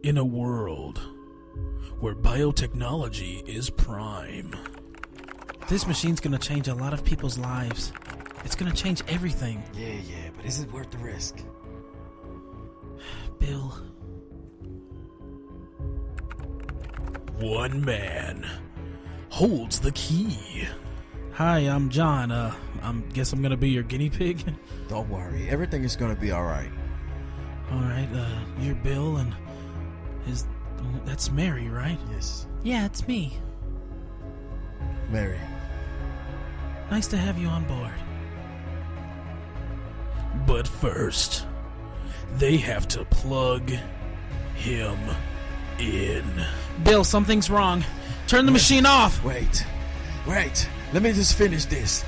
In a world where biotechnology is prime. This machine's gonna change a lot of people's lives. It's gonna change everything. Yeah, but is it worth the risk? Bill. One man holds the key. Hi, I'm John. Guess I'm gonna be your guinea pig. Don't worry, everything is gonna be alright. Alright, you're Bill and that's Mary, right? Yes. Yeah, it's me. Mary. Nice to have you on board. But first, they have to plug him in. Bill, something's wrong. Turn the machine off. Wait. Let me just finish this.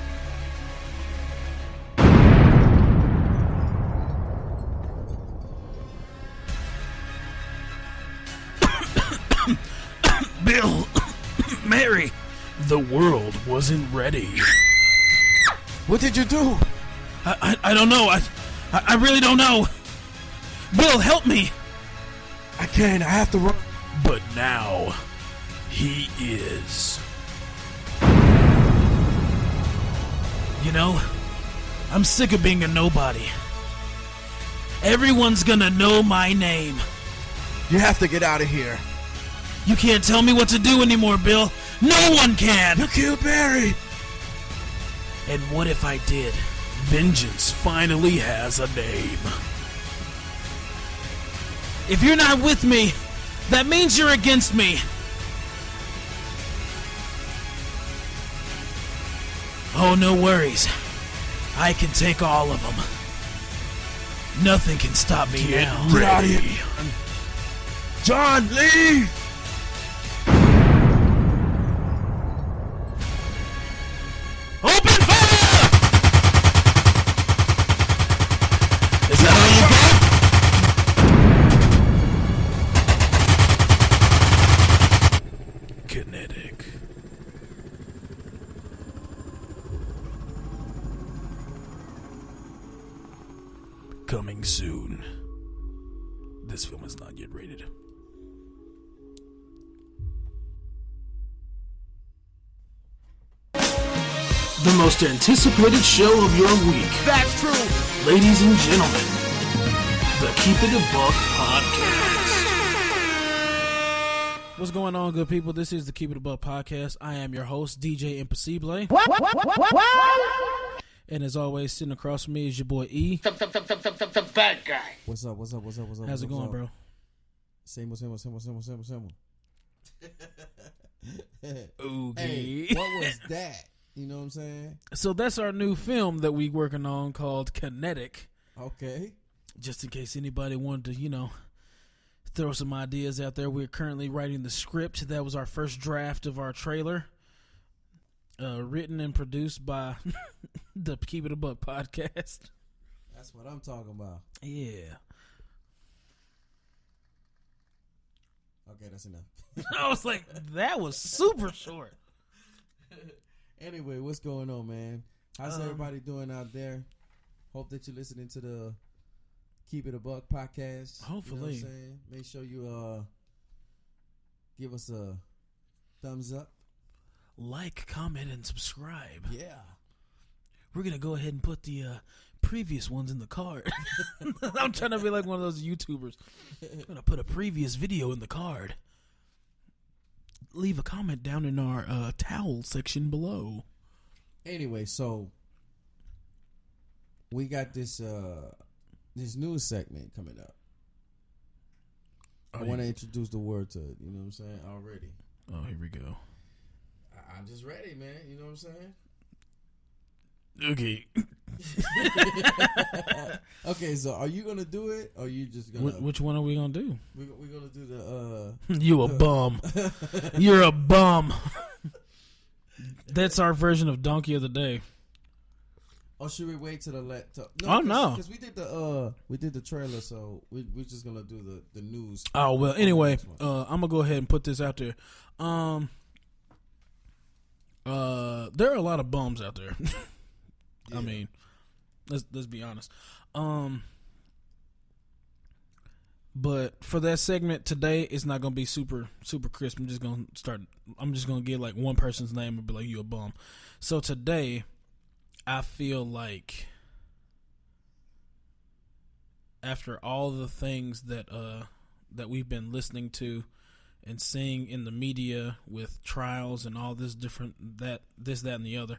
Bill, Mary, the world wasn't ready. What did you do? I don't know. I really don't know. Bill, help me. I can't. I have to run. But now, he is. You know, I'm sick of being a nobody. Everyone's gonna know my name. You have to get out of here. You can't tell me what to do anymore, Bill. No one can. You killed Barry. And what if I did? Vengeance finally has a name. If you're not with me, that means you're against me. Oh, no worries. I can take all of them. Nothing can stop me now. Get out of here. John, leave! Open fire! Is that all you got? Kinetic. Coming soon. This film is not yet rated. The most anticipated show of your week. That's true. Ladies and gentlemen, the Keep It a Buck Podcast. What's going on, good people? This is the Keep It a Buck Podcast. I am your host, DJ Impossible. And as always, sitting across from me is your boy E. The bad guy. What's up? How's it going, bro? Same. Okay. Hey, what was that? You know what I'm saying? So that's our new film that we working on called Kinetic. Okay. Just in case anybody wanted to, throw some ideas out there. We're currently writing the script. That was our first draft of our trailer. Written and produced by the Keep It a Buck Podcast. That's what I'm talking about. Yeah. Okay, that's enough. I was like, that was super short. Anyway, what's going on, man? How's everybody doing out there? Hope that you're listening to the Keep It a Buck podcast. Hopefully. You know what I'm saying? Make sure you give us a thumbs up. Like, comment, and subscribe. Yeah. We're going to go ahead and put the previous ones in the card. I'm trying to be like one of those YouTubers. I'm going to put a previous video in the card. Leave a comment down in our towel section below. Anyway, so we got this news segment coming up. I want to introduce the word to it. You know what I'm saying? Already. Oh, here we go. I'm just ready, man. You know what I'm saying? Okay. Okay, so are you gonna do it, or are you just gonna? Which one are we gonna do? We're gonna do the. You a bum. You're a bum. That's our version of Donkey of the Day. Or should we wait till the laptop? No. Because we did the trailer, so we're just gonna do the news. Oh well. Anyway, I'm gonna go ahead and put this out there. There are a lot of bums out there. Yeah. I mean, let's be honest. But for that segment today, it's not gonna be super crisp. I'm just gonna get like one person's name and be like, "You a bum." So today, I feel like after all the things that we've been listening to and seeing in the media with trials and all this different that, and the other,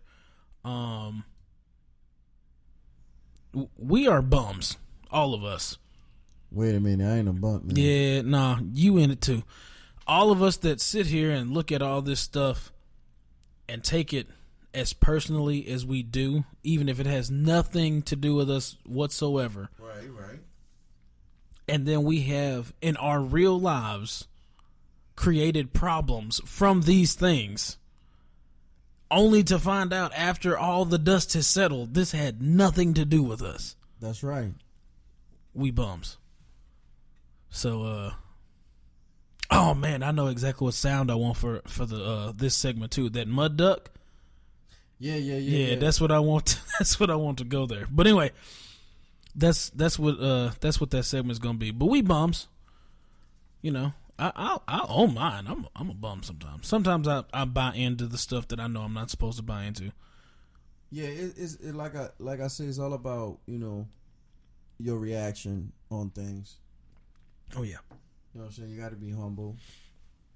we are bums, all of us. Wait a minute, I ain't a bump, man. Yeah, nah, you in it too. All of us that sit here and look at all this stuff and take it as personally as we do, even if it has nothing to do with us whatsoever. Right. And then we have, in our real lives, created problems from these things, only to find out after all the dust has settled, this had nothing to do with us. That's right. We bums. So, oh man, I know exactly what sound I want for the this segment too. That mud duck. Yeah. That's what I want. That's what I want to go there. But anyway, that's what that segment's gonna be. But we bums. You know, I own mine. I'm a bum sometimes. Sometimes I buy into the stuff that I know I'm not supposed to buy into. Yeah, it's like I say, it's all about, you know, your reaction on things. Oh yeah. You know what I'm saying? You got to be humble.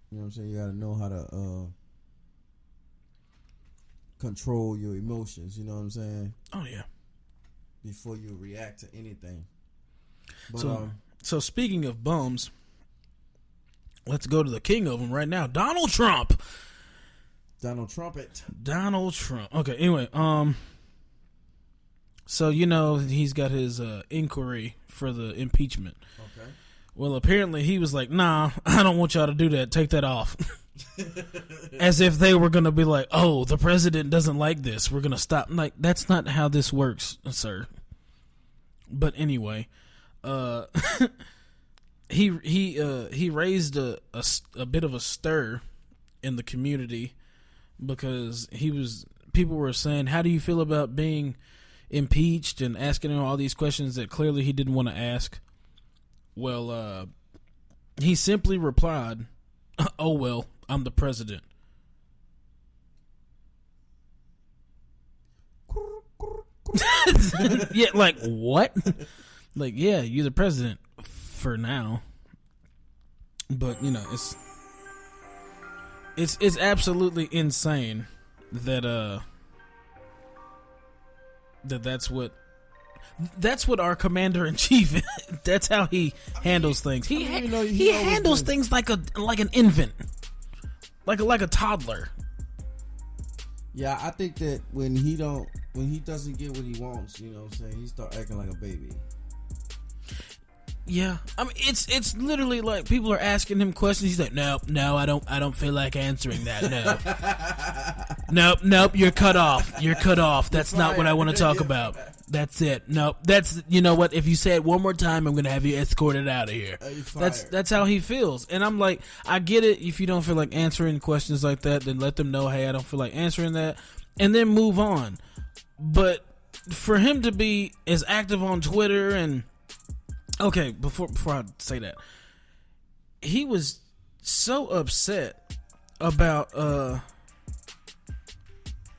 You know what I'm saying? You got to know how to control your emotions. You know what I'm saying? Oh yeah. Before you react to anything. But, so speaking of bums, let's go to the king of them right now, Donald Trump. Donald Trumpet. Donald Trump. Okay. Anyway, so you know he's got his inquiry for the impeachment. Okay. Well, apparently he was like, "Nah, I don't want y'all to do that. Take that off." As if they were going to be like, "Oh, the president doesn't like this. We're going to stop." Like, that's not how this works, sir. But anyway, he raised a bit of a stir in the community because people were saying, "How do you feel about being impeached?" and asking him all these questions that clearly he didn't want to ask. Well, he simply replied, "Oh well, I'm the president." Yeah, like what? Like, yeah, you're the president for now. But you know, it's absolutely insane that that's what our commander in chief is. That's how he handles things. He handles things like an infant, like a toddler. Yeah, I think that when he doesn't get what he wants, you know what I'm saying, he start acting like a baby. Yeah, I mean it's literally like people are asking him questions. He's like, no, I don't feel like answering that. No, nope, you're cut off. That's not what I want to talk about. That's it. No, you know what? If you say it one more time, I'm gonna have you escorted out of here. That's how he feels. And I'm like, I get it. If you don't feel like answering questions like that, then let them know, hey, I don't feel like answering that, and then move on. But for him to be as active on Twitter and okay, before I say that, he was so upset about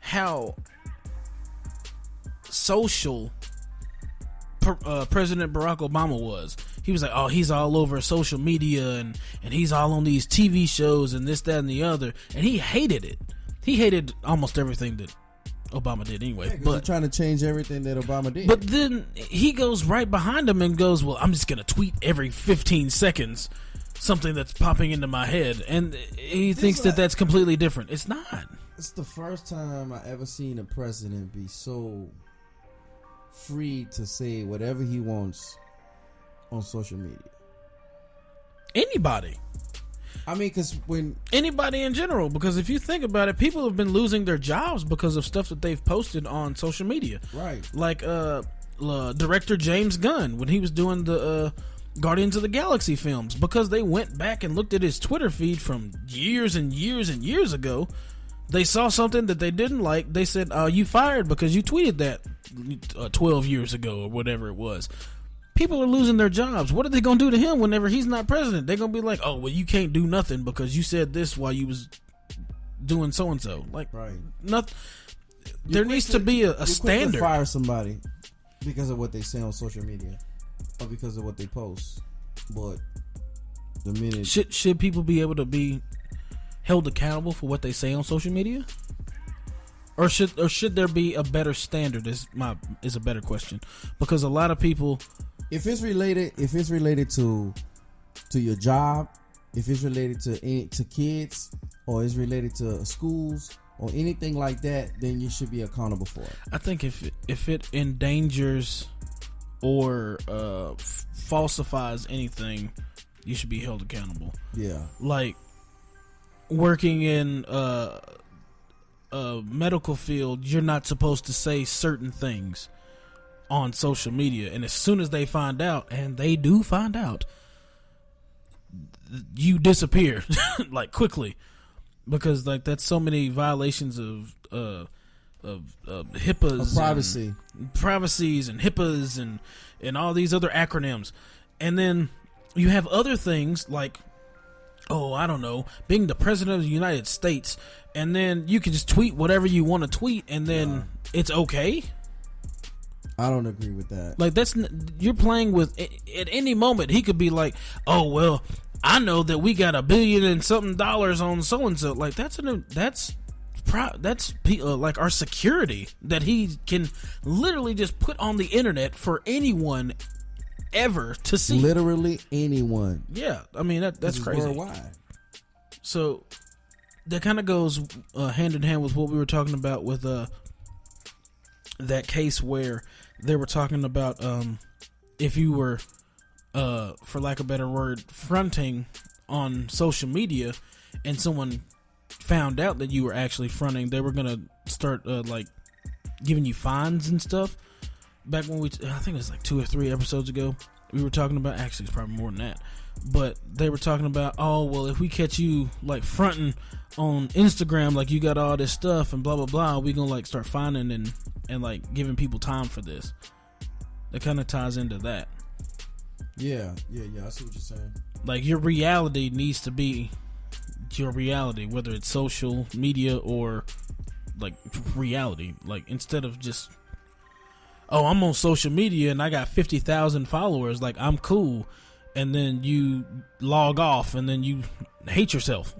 how social President Barack Obama was. He was like, oh, he's all over social media and he's all on these TV shows and this, that, and the other. And he hated it. He hated almost everything that Obama did anyway. Yeah, but he's trying to change everything that Obama did. But then he goes right behind him and goes, well, I'm just going to tweet every 15 seconds something that's popping into my head. And he thinks that that's completely different. It's not. It's the first time I ever seen a president be so free to say whatever he wants on social media. Anybody. I mean, because when anybody in general, because if you think about it, people have been losing their jobs because of stuff that they've posted on social media. Right. Like director James Gunn when he was doing the Guardians of the Galaxy films, because they went back and looked at his Twitter feed from years and years and years ago. They saw something that they didn't like. They said, you fired because you tweeted that 12 years ago or whatever it was. People are losing their jobs. What are they gonna do to him whenever he's not president? They're gonna be like, oh, well, you can't do nothing because you said this while you was doing so and so. Like, Right. nothing. There needs to be a You're quick standard. to fire somebody because of what they say on social media or because of what they post. But the minute Should people be able to be held accountable for what they say on social media? Or should there be a better standard? Is a better question, because a lot of people, if it's related to your job, if it's related to kids, or it's related to schools or anything like that, then you should be accountable for it. I think if it endangers or falsifies anything, you should be held accountable. Yeah, like working in medical field, you're not supposed to say certain things on social media, and as soon as they find out, and they do find out, you disappear like quickly, because like that's so many violations of HIPAA's, privacies and HIPAA's and all these other acronyms. And then you have other things like, oh, I don't know, being the president of the United States, and then you can just tweet whatever you want to tweet, and then it's okay. I don't agree with that. Like, you're playing with, at any moment he could be like, oh, well, I know that we got $1 billion and something on so and so. Like, that's like our security that he can literally just put on the internet for anyone ever to see. Literally anyone. Yeah, I mean that's crazy. Worldwide. So that kind of goes hand in hand with what we were talking about with that case where they were talking about if you were, for lack of a better word, fronting on social media, and someone found out that you were actually fronting, they were gonna start like giving you fines and stuff. Back when I think it was like 2 or 3 episodes ago, we were talking about, actually it's probably more than that, but they were talking about, oh, well, if we catch you like fronting on Instagram, like you got all this stuff and blah blah blah, we gonna like start fining and like giving people time for this. That kind of ties into that. Yeah, I see what you're saying. Like, your reality needs to be your reality, whether it's social media or like reality. Like, instead of just, oh, I'm on social media and I got 50,000 followers, like I'm cool, and then you log off and then you hate yourself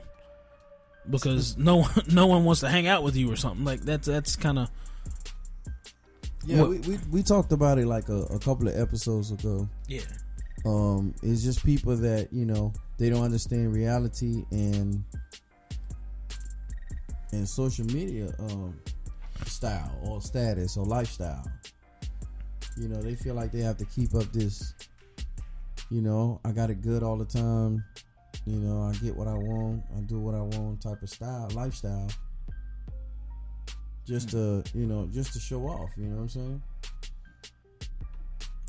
because no one wants to hang out with you or something. Like, that's kind of, yeah. We talked about it like a couple of episodes ago. Yeah. It's just people that, you know, they don't understand reality and social media style or status or lifestyle. You know, they feel like they have to keep up this, you know, I got it good all the time, you know, I get what I want, I do what I want type of lifestyle, just to, you know, just to show off, you know what I'm saying?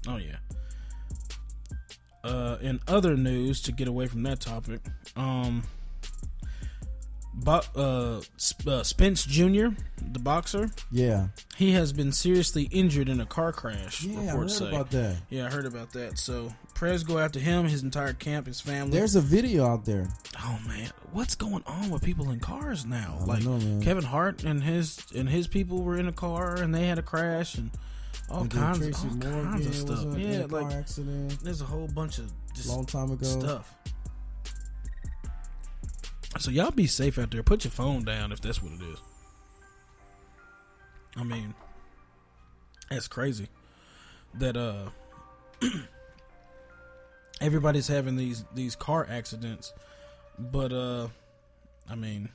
Oh yeah. In other news, to get away from that topic, Spence Jr., the boxer, yeah, he has been seriously injured in a car crash. Yeah, I heard about that. Yeah, I heard about that. So prayers go out to him, his entire camp, his family. There's a video out there. Oh man, what's going on with people in cars now? I Like, don't know, man. Kevin Hart and his people were in a car and they had a crash and all kinds of stuff. Yeah, like, car accident. There's a whole bunch of just long time ago stuff. So y'all be safe out there. Put your phone down if that's what it is. I mean, that's crazy that everybody's having these car accidents, but I mean,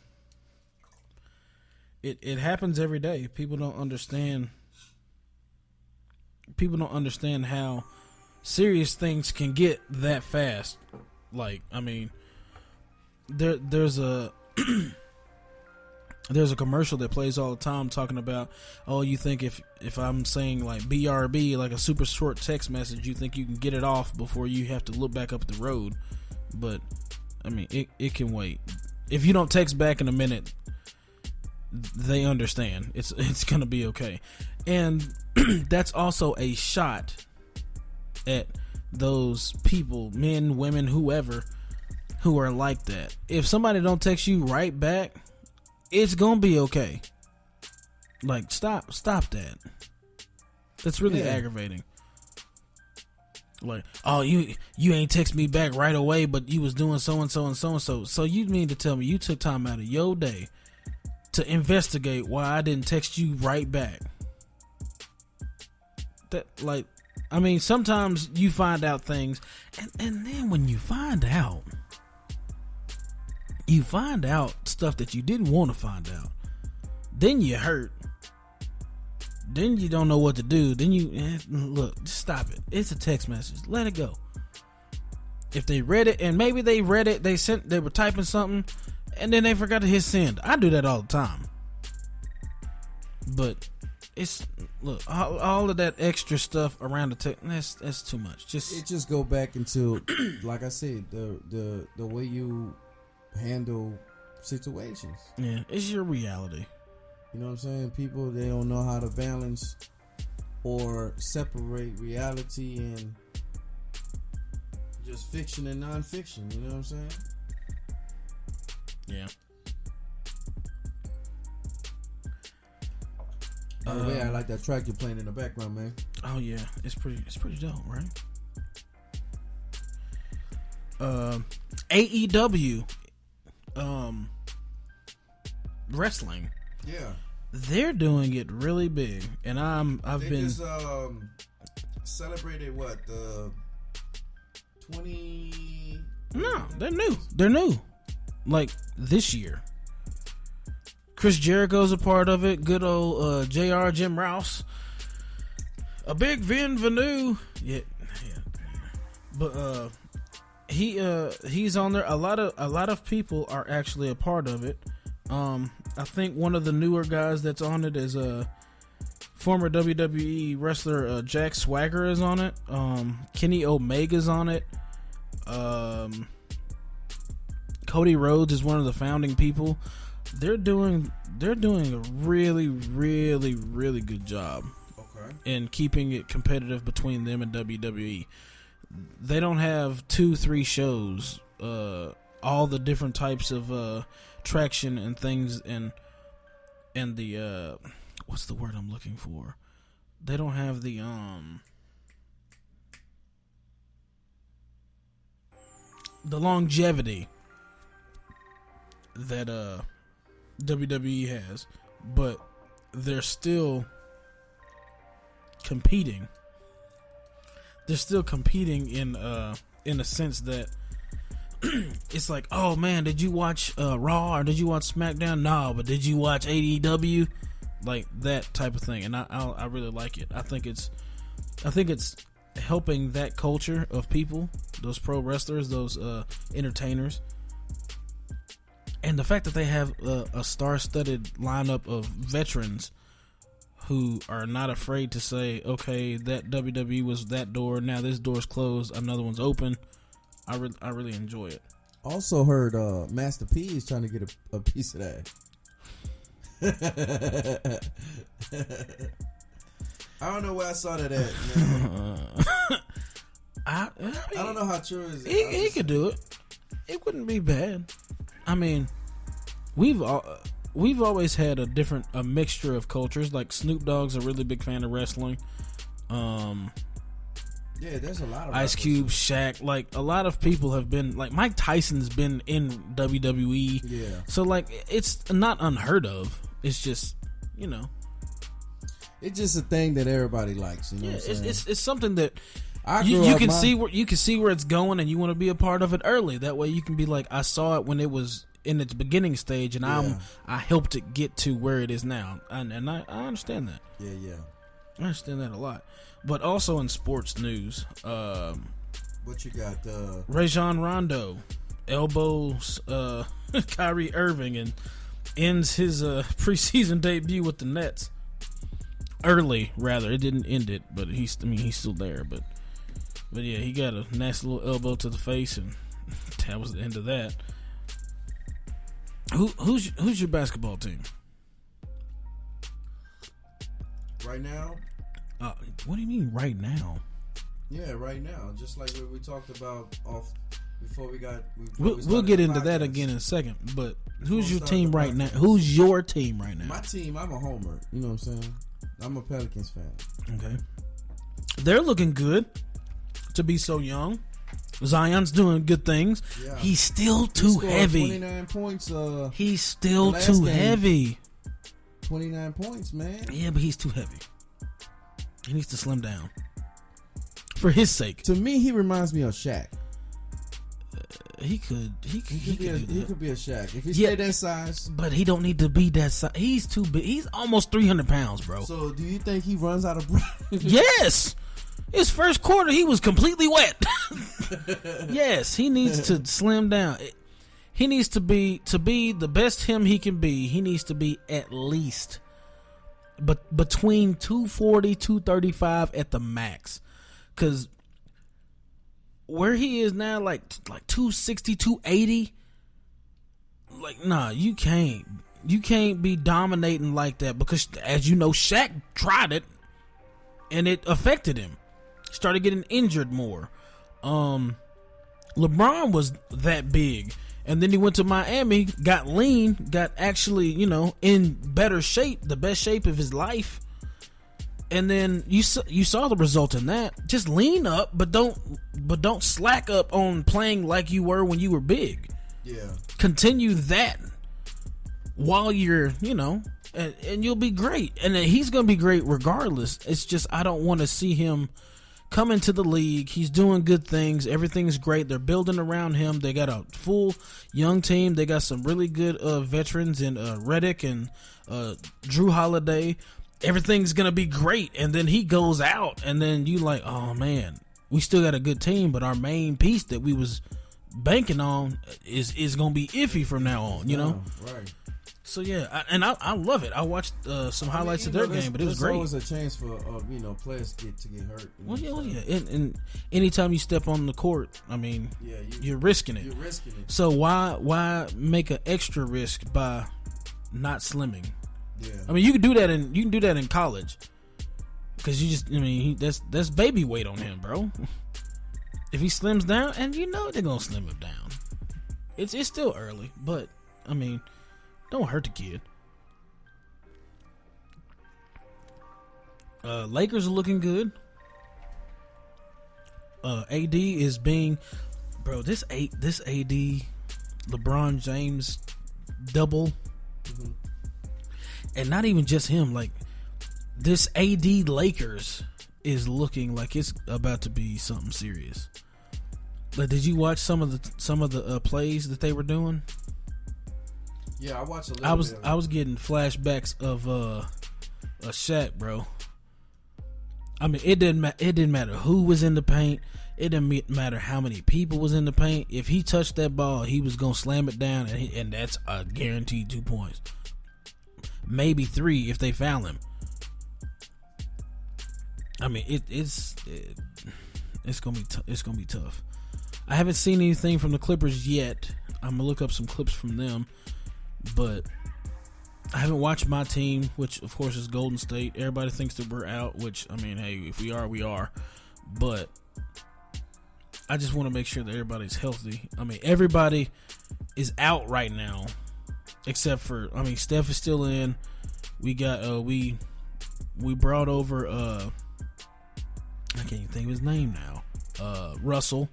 it happens every day. People don't understand how serious things can get that fast. Like, I mean, there's a there's a commercial that plays all the time talking about, oh, you think if I'm saying like BRB, like a super short text message, you think you can get it off before you have to look back up the road. But I mean, it can wait. If you don't text back in a minute, they understand. It's gonna be okay. And that's also a shot at those people, men, women, whoever, who are like that. If somebody don't text you right back, it's gonna be okay. Like, stop that. That's really aggravating. Like, oh, you ain't text me back right away, but you was doing so and so and so and so. So you mean to tell me you took time out of your day to investigate why I didn't text you right back? That, like, I mean, sometimes you find out things, and then when you find out stuff that you didn't want to find out, then you hurt. Then you don't know what to do. Then you look, just stop it. It's a text message. Let it go. If they read it, and maybe they read it, they were typing something, and then they forgot to hit send. I do that all the time. But it's, look, all of that extra stuff around the text, that's too much. It just go back into, like I said, the way you handle situations. Yeah, it's your reality. You know what I'm saying? People, they don't know how to balance or separate reality and just fiction and non-fiction. You know what I'm saying? Yeah. By the way, I like that track you're playing in the background, man. Oh yeah, it's pretty dope, right? AEW, wrestling. Yeah, they're doing it really big, and I've been just celebrated what, the 20. No, they're new, like this year. Chris Jericho's a part of it. Good old JR Jim Rouse, a big Vin Vanu. Yeah. But he's on there. A lot of people are actually a part of it. I think one of the newer guys that's on it is former WWE wrestler Jack Swagger is on it. Kenny Omega's on it. Cody Rhodes is one of the founding people. They're doing a really, really, really good job in keeping it competitive between them and WWE. They don't have 2-3 shows. All the different types of traction and things, and the what's the word I'm looking for? They don't have the longevity that WWE has, but they're still competing. They're still competing in a sense that it's like, oh man, did you watch Raw or did you watch SmackDown? No, but did you watch AEW? Like that type of thing, and I really like it. I think it's helping that culture of people, those pro wrestlers, those entertainers, and the fact that they have a star-studded lineup of veterans who are not afraid to say, okay, that WWE was that door, now this door's closed, another one's open. I really enjoy it. Also heard Master P is trying to get a piece of that. I don't know where I saw that at, man. I mean, I don't know how true it is. He could do it. It wouldn't be bad. I mean, we've always had a mixture of cultures. Like Snoop Dogg's a really big fan of wrestling. Yeah, there's a lot of Ice Cube, Shaq, like a lot of people have been, like Mike Tyson's been in WWE. Yeah. So like it's not unheard of. It's just, you know, it's just a thing that everybody likes. You know, what I'm saying? It's something that you can see where it's going, and you want to be a part of it early. That way, you can be like, I saw it when it was in its beginning stage, and I helped it get to where it is now, and I understand that. Yeah. I understand that a lot. But also in sports news, what you got? Rajon Rondo elbows Kyrie Irving and ends his preseason debut with the Nets early. Rather, it didn't end it, but he's still there. But yeah, he got a nice little elbow to the face, and that was the end of that. Who's your basketball team Right now? What do you mean right now? Yeah, right now, just like what we talked about off before we got. We'll get into that again in a second. But who's your team right now? Who's your team right now? My team, I'm a homer. You know what I'm saying? I'm a Pelicans fan. Okay, they're looking good to be so young. Zion's doing good things. Yeah. He's still too heavy. 29 points. He's still too heavy. 29 points, man. Yeah, but he's too heavy. He needs to slim down. For his sake. To me, he reminds me of Shaq. He could be a Shaq if he stayed that size. But he don't need to be that size. He's too big. He's almost 300 pounds, bro. So, do you think he runs out of breath? Yes. His first quarter, he was completely wet. Yes, he needs to slim down. He needs to be the best him he can be. He needs to be at least, but between 240, 235 at the max. Because where he is now, like 260, 280, like, nah, you can't be dominating like that, because as you know, Shaq tried it and it affected him. Started getting injured more. LeBron was that big, and then he went to Miami, got lean, got actually, in better shape, the best shape of his life. And then you saw the result in that. Just lean up, but don't slack up on playing like you were when you were big. Yeah. Continue that while you're, and you'll be great. And he's going to be great regardless. It's just I don't want to see him come into the league. He's doing good things. Everything's great. They're building around him. They got a full young team. They got some really good veterans in Redick and Drew Holiday. Everything's going to be great. And then he goes out, and then you like, oh, man, we still got a good team, but our main piece that we was banking on is going to be iffy from now on, Right. So, yeah, I love it. I watched some highlights of their game, but it was great. There's always a chance for, players to get hurt. Well, yeah. And anytime you step on the court, you're risking it. You're risking it. So why make an extra risk by not slimming? Yeah. You can do that in college, because you just that's baby weight on him, bro. If he slims down, and they're gonna slim him down. It's still early, but don't hurt the kid. Lakers are looking good. AD is being, bro. This AD LeBron James double. Mm-hmm. And not even just him, like this AD Lakers is looking like it's about to be something serious. But did you watch some of the plays that they were doing? Yeah, I watched a little bit. I was getting flashbacks of Shaq, bro. It didn't matter who was in the paint. It didn't matter how many people was in the paint. If he touched that ball, he was gonna slam it down, and that's a guaranteed 2 points. Maybe 3 if they foul him. It's gonna be tough. I haven't seen anything from the Clippers yet. I'm gonna look up some clips from them, but I haven't watched my team, which of course is Golden State. Everybody thinks that we're out, which hey, if we are, we are. But I just want to make sure that everybody's healthy. Everybody is out right now. Except for, Steph is still in. We got we brought over I can't even think of his name now. Russell.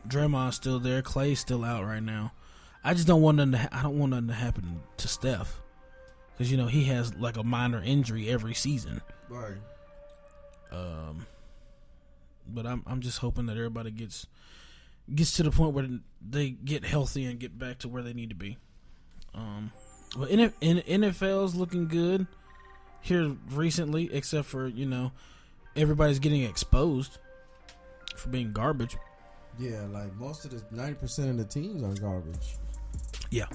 Draymond's still there. Clay's still out right now. I just don't want nothing I don't want nothing to happen to Steph, because he has like a minor injury every season. Right. But I'm just hoping that everybody gets to the point where they get healthy and get back to where they need to be. Well, NFL's looking good here recently, except for everybody's getting exposed for being garbage. Yeah, like most of the 90% of the teams are garbage. Yeah.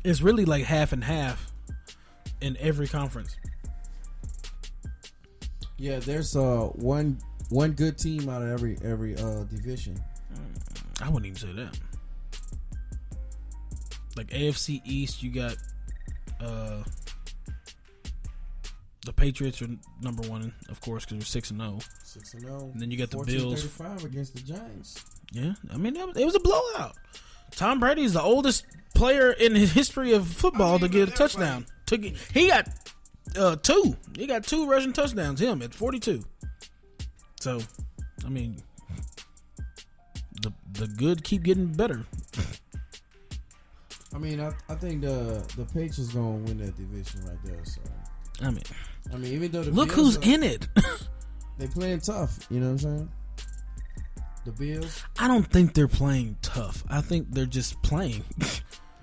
It's really like half and half in every conference. Yeah, there's one good team out of every division. I wouldn't even say that. Like AFC East, you got The Patriots are number one, of course, because we're 6-0. 6-0. And then you got the Bills 35 against the Giants. Yeah, I mean it was a blowout. Tom Brady is the oldest player in the history of football to get a touchdown. He got 2. He got 2 rushing touchdowns. Him at 42. So, I mean, the good keep getting better. I mean, I think the Patriots gonna win that division right there. So, I mean, even though look who's in it. They playing tough. You know what I'm saying? The Bills. I don't think they're playing tough. I think they're just playing.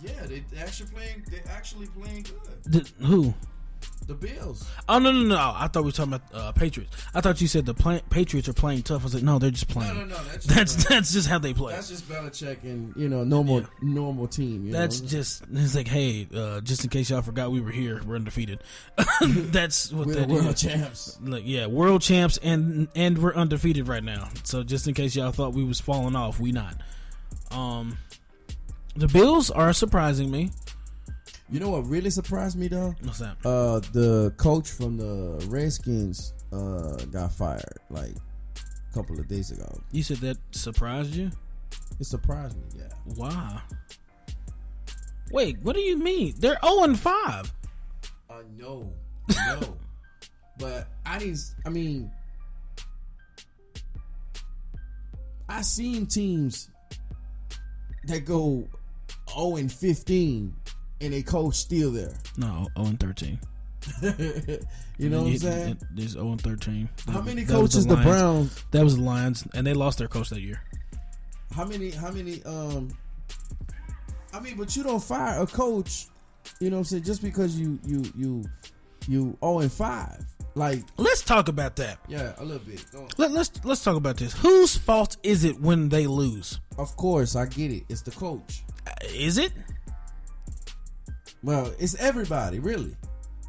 Yeah, they're actually playing good. Who? The Bills. Oh no! I thought we were talking about Patriots. I thought you said the Patriots are playing tough. I was like, no, they're just playing. No. That's just how they play. That's just Belichick and normal team. That's just it's like, hey, just in case y'all forgot we were here, we're undefeated. That's what we're world champs. Like, yeah, world champs and we're undefeated right now. So just in case y'all thought we was falling off, we not. The Bills are surprising me. You know what really surprised me though? What's that? The coach from the Redskins got fired like a couple of days ago. You said that surprised you? It surprised me, yeah. Why? Wait, what do you mean? They're 0-5. No. But I seen teams that go 0-15 and they coach still there. No, 0-13. You know what I'm saying? There's 0-13. How many coaches the Browns? That was the Lions, and they lost their coach that year. How many? But you don't fire a coach. You know what I'm saying? Just because you 0-5. Like, let's talk about that. Yeah, a little bit. Let's talk about this. Whose fault is it when they lose? Of course, I get it. It's the coach. Is it? Well, it's everybody really,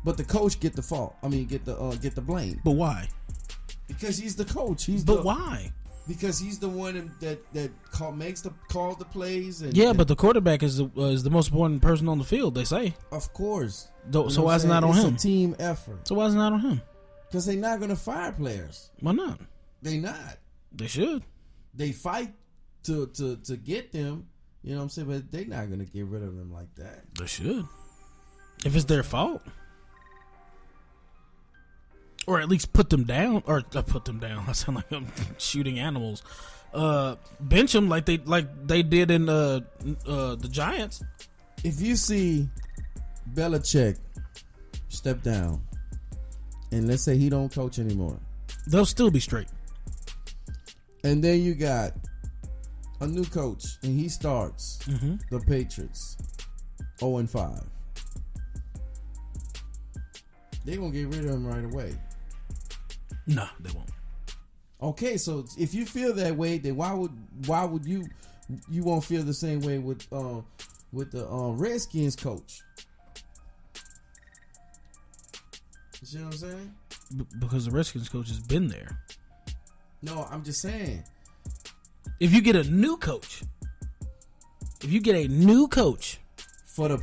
but the coach get the fault. Get the blame. But why? Because he's the coach. Why? Because he's the one that calls the plays. But the quarterback is the most important person on the field. They say. Of course. So why is it not on him? It's a team effort. So why is it not on him? Because they're not going to fire players. Why not? They not. They should. They fight to get them. You know what I'm saying? But they're not going to get rid of them like that. They should. If it's their fault. Or at least put them down. Or put them down. I sound like I'm shooting animals. Bench them like they did in the Giants. If you see Belichick step down, and let's say he don't coach anymore, they'll still be straight. And then you got a new coach, and he starts the Patriots 0-5. They're gonna get rid of him right away. No, they won't. Okay, so if you feel that way, then why would you won't feel the same way with the Redskins coach? You see what I'm saying? Because the Redskins coach has been there. No, I'm just saying. If you get a new coach for the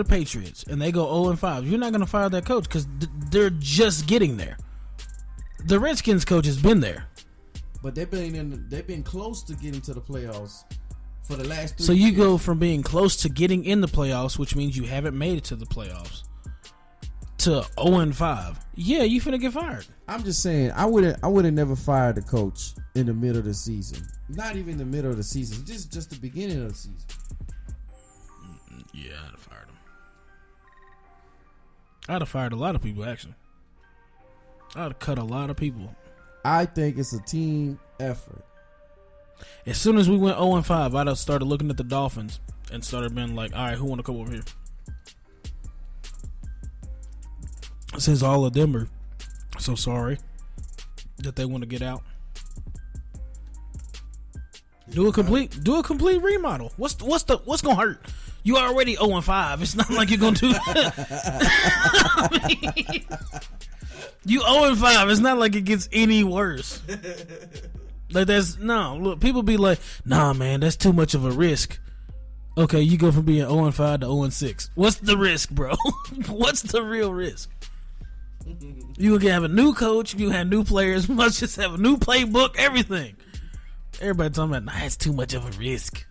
Patriots, and they go 0-5, you're not going to fire that coach because they're just getting there. The Redskins coach has been there, but they've been close to getting to the playoffs for the last 3 So you years. go from being close to getting in the playoffs, which means you haven't made it to the playoffs, to 0-5. Yeah, you finna get fired. I'm just saying, I would have never fired the coach in the middle of the season. Not even the middle of the season, just the beginning of the season. Yeah, I'd have fired him. I'd have fired a lot of people, actually. I'd have cut a lot of people. I think it's a team effort. As soon as we went 0-5, I'd have started looking at the Dolphins and started being like, all right, who want to come over here? Since all of them are so sorry that they want to get out. Do a complete remodel. What's gonna hurt? You already 0-5. It's not like you're gonna do. You 0-5. It's not like it gets any worse. Like look. People be like, nah, man, that's too much of a risk. Okay, you go from being 0-5 to 0-6. What's the risk, bro? What's the real risk? You can have a new coach. You can have new players. Must just have a new playbook. Everything. Everybody talking about, nah, it's too much of a risk.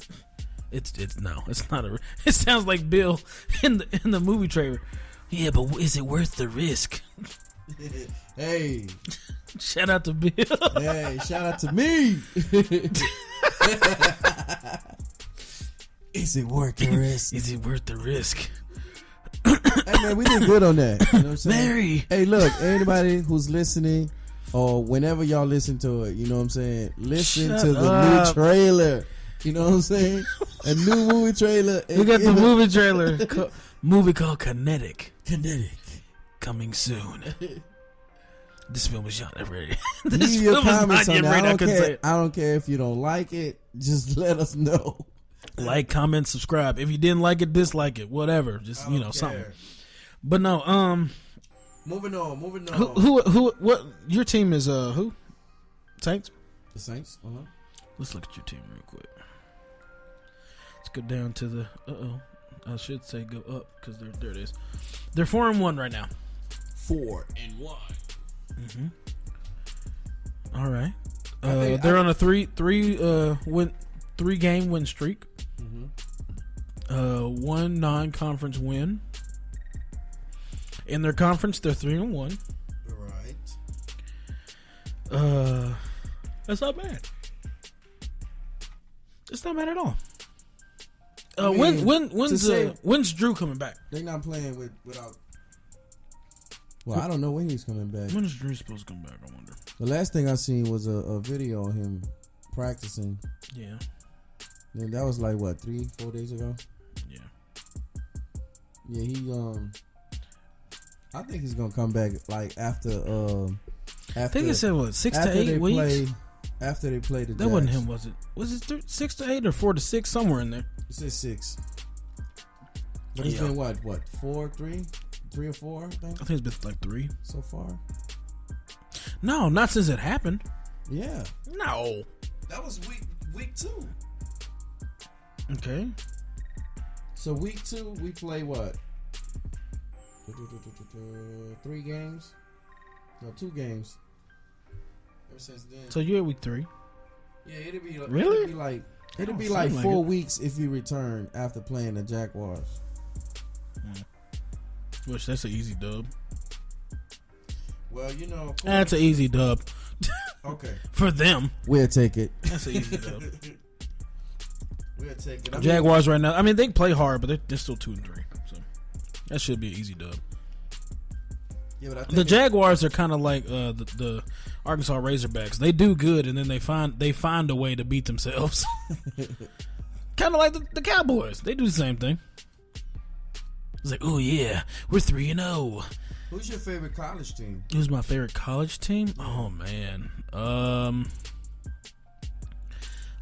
It's not a. It sounds like Bill in the movie trailer. Yeah, but is it worth the risk? Hey, shout out to Bill. Hey, shout out to me. Is it worth the risk? Is it worth the risk? Hey man, we did good on that. You know what I'm saying? Mary. Hey, look, anybody who's listening or whenever y'all listen to it, you know what I'm saying? Listen Shut to the up. new trailer. You know what I'm saying? A new movie trailer. We got the movie trailer. Movie called Kinetic. Kinetic. Coming soon. This film is shot already. Leave your comments on that. I don't care if you don't like it. Just let us know. Like, comment, subscribe. If you didn't like it, dislike it. Whatever. Just, something. But no, Moving on. Who what your team is who? Saints? The Saints? Uh-huh. Let's look at your team real quick. Let's go down to the I should say go up because there it is. They're 4-1 right now. 4-1. Mm-hmm. All right. They're on a three game win streak. Mm-hmm. One non-conference win. In their conference, they're 3-1. Right. That's not bad. It's not bad at all. When's Drew coming back? They're not playing without. Well, I don't know when he's coming back. When is Drew supposed to come back? I wonder. The last thing I seen was a video of him practicing. Yeah. And that was like what, 3-4 days ago? Yeah. Yeah, he I think he's gonna come back like after I think it said what, 6 to 8 weeks. After they play the That wasn't him, was it? Was it 6 to 8 or 4 to 6 somewhere in there? It says 6. But it's been what 3 or 4? I think it's been like 3 so far. No, not since it happened. Yeah. No. That was week 2. Okay. So week 2 we play what? 3 games? No, 2 games. Ever since then. So you're at week 3. Yeah, it'll be really? It'll be like 4 weeks if you return after playing the Jaguars. Which that's an easy dub. Well, that's an easy dub. Okay. For them, we'll take it. That's an easy dub. We'll take it. Jaguars right now. I mean, they play hard, but they're still 2-3. So that should be an easy dub. Yeah, but the Jaguars are kind of like the Arkansas Razorbacks. They do good, and then they find a way to beat themselves. Kind of like the Cowboys. They do the same thing. It's like, oh yeah, we're 3-0. Who's your favorite college team? Who's my favorite college team? Oh man,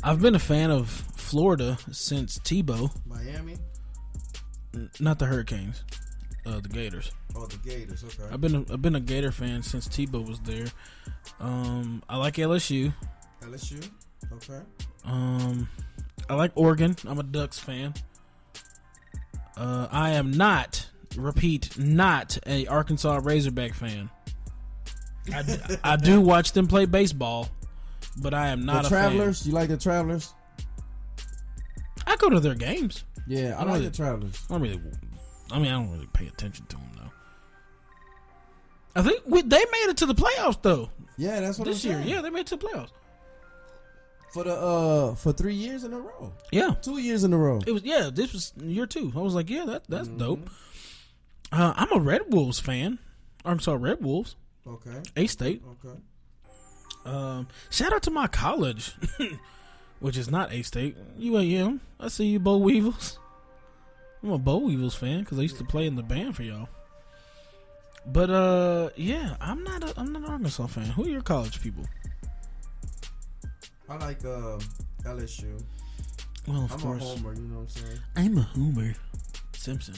I've been a fan of Florida since Tebow. Miami? Not the Hurricanes, the Gators. Oh, the Gators. Okay. I've been a Gator fan since Tebow was there. I like LSU. LSU. Okay. I like Oregon. I'm a Ducks fan. I am not a Arkansas Razorback fan. I do watch them play baseball, but I am not the a Travelers. fan. You like the Travelers? I go to their games. Yeah, I like the Travelers. I don't really pay attention to them though. I think they made it to the playoffs though. Yeah, that's what this I'm year. saying. Yeah, they made it to the playoffs for 3 years in a row. Yeah, 2 years in a row. It was this was year 2. I was like, yeah, that's dope. I'm a Red Wolves fan. Arkansas Red Wolves. Okay. A-State. Okay. Shout out to my college, which is not A-State. UAM. I see you, Bo Weevils. I'm a Bo Weevils fan because I used to play in the band for y'all. But yeah, I'm not an Arkansas fan. Who are your college people? I like LSU. Well, of I'm course. a homer, you know what I'm saying? I'm a Homer Simpson.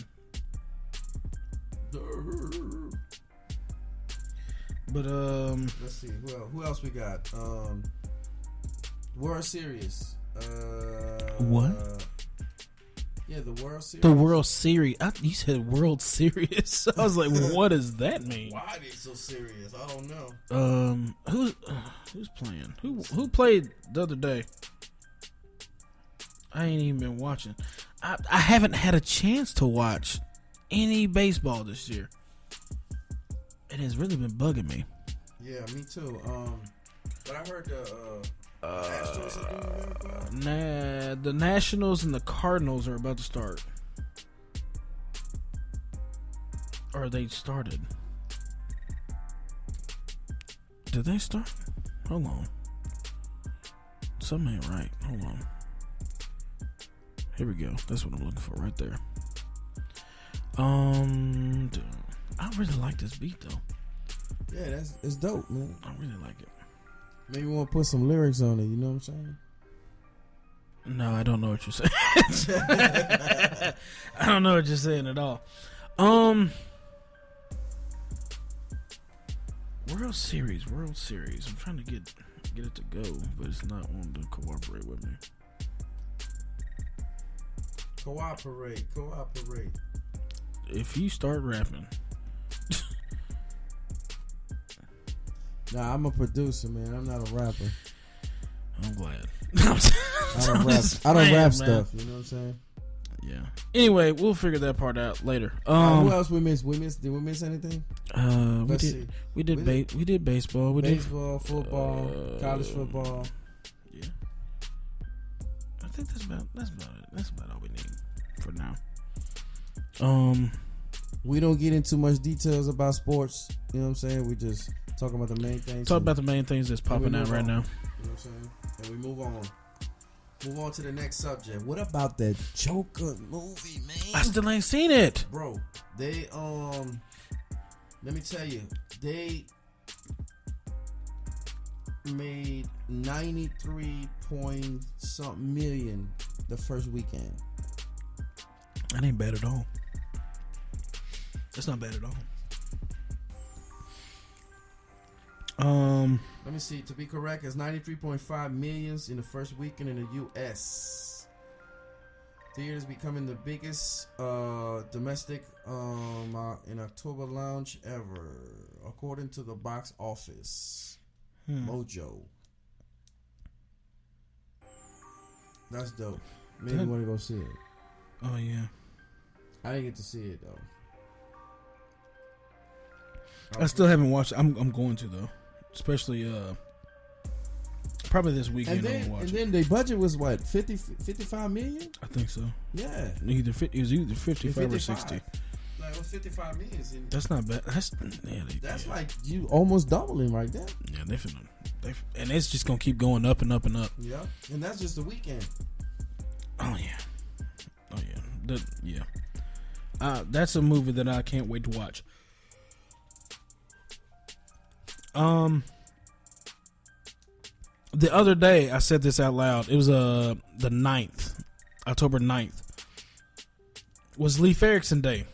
But let's see. Who else we got? World Series. What? Yeah, the World Series. The World Series. You said World Series. I was like, what does that mean? Why are they so serious? I don't know. Who's playing? Who played the other day? I ain't even been watching. I haven't had a chance to watch any baseball this year. It has really been bugging me. Yeah, me too. But I heard the Astros are doing very well. The Nationals and the Cardinals are about to start. Or they started. Did they start? Hold on. Something ain't right. Hold on. Here we go. That's what I'm looking for right there. Dude, I really like this beat though. Yeah, it's dope, man. I really like it. Maybe we want to put some lyrics on it. You know what I'm saying? No, I don't know what you're saying. I don't know what you're saying at all. World Series. I'm trying to get it to go, but it's not wanting to cooperate with me. Cooperate. If you start rapping. Nah, I'm a producer, man. I'm not a rapper. I'm glad. I don't rap stuff. You know what I'm saying? Yeah. Anyway, we'll figure that part out later. Who else we missed? Did we miss anything? We did baseball. Baseball, football, college football. Yeah. I think that's about it. That's about all we need for now. We don't get into much details about sports. You know what I'm saying? We just talk about the main things. Talk about the main things that's popping out right now. You know what I'm saying? And we move on. Move on to the next subject. What about that Joker movie, man? I still ain't seen it. Bro, they let me tell you, they made 93 point something million the first weekend. That ain't bad at all. That's not bad at all. Let me see. To be correct, it's 93.5 millions in the first weekend in the U.S. Theaters becoming the biggest domestic in October launch ever, according to the box office Mojo. That's dope. Maybe you want to go see it. Oh yeah. I didn't get to see it though. I still haven't watched it. I'm going to though. Especially probably this weekend. And then their budget was what, 55 million? I think so. Yeah. It was either 55 or 60. Like, it was 55 million. That's not bad. That's like you almost doubling right there. Yeah, and it's just gonna keep going up and up and up. Yeah, and that's just the weekend. Oh yeah. That's a movie that I can't wait to watch. The other day I said this out loud. It was the 9th, October 9th. Was Leif Erikson Day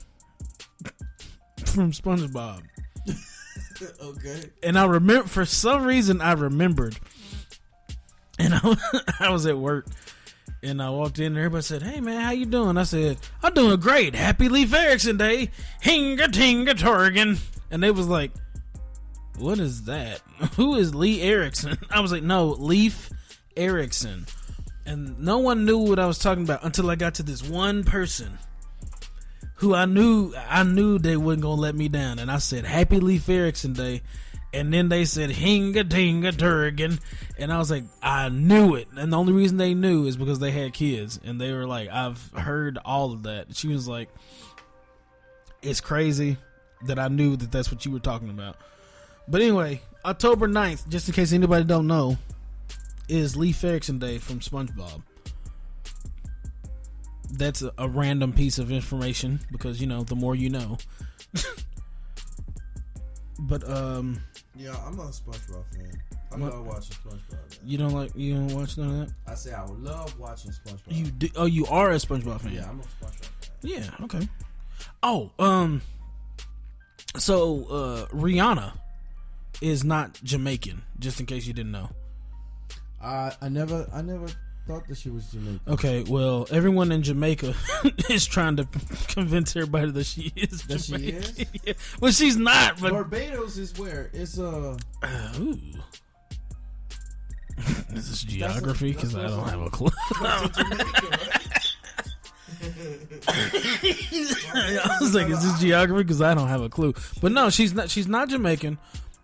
from SpongeBob. Okay. And I remember, for some reason I remembered. And I was at work and I walked in and everybody said, "Hey man, how you doing?" I said, "I'm doing great. Happy Leif Erikson Day. Hinga tinga torgan." And they was like, "What is that? Who is Lee Erickson?" I was like, "No, Leif Erikson." And no one knew what I was talking about until I got to this one person who I knew they wasn't gonna let me down. And I said, "Happy Leif Erikson Day." And then they said, "Hinga tinga turgan." And I was like, I knew it. And the only reason they knew is because they had kids. And they were like, "I've heard all of that." She was like, "It's crazy that I knew that that's what you were talking about." But anyway, October 9th, just in case anybody don't know, is Leif Erikson Day from SpongeBob. That's a random piece of information because, you know, the more you know. But yeah, I'm a SpongeBob fan. I love watching SpongeBob. You don't watch none of that? I say I would love watching SpongeBob. You do? Oh, you are a SpongeBob fan? Yeah, I'm a SpongeBob fan. Yeah, okay. Oh, so Rihanna is not Jamaican, just in case you didn't know. I never thought that she was Jamaican. Okay, well, everyone in Jamaica is trying to convince everybody that she is That she Jamaican. is? Yeah. Well, she's not, but Barbados is where? It's ooh. Is this geography? Because I don't have a clue. that's in Jamaica, right? I was like, is this geography? Because I don't have a clue. But no, she's not. She's not Jamaican.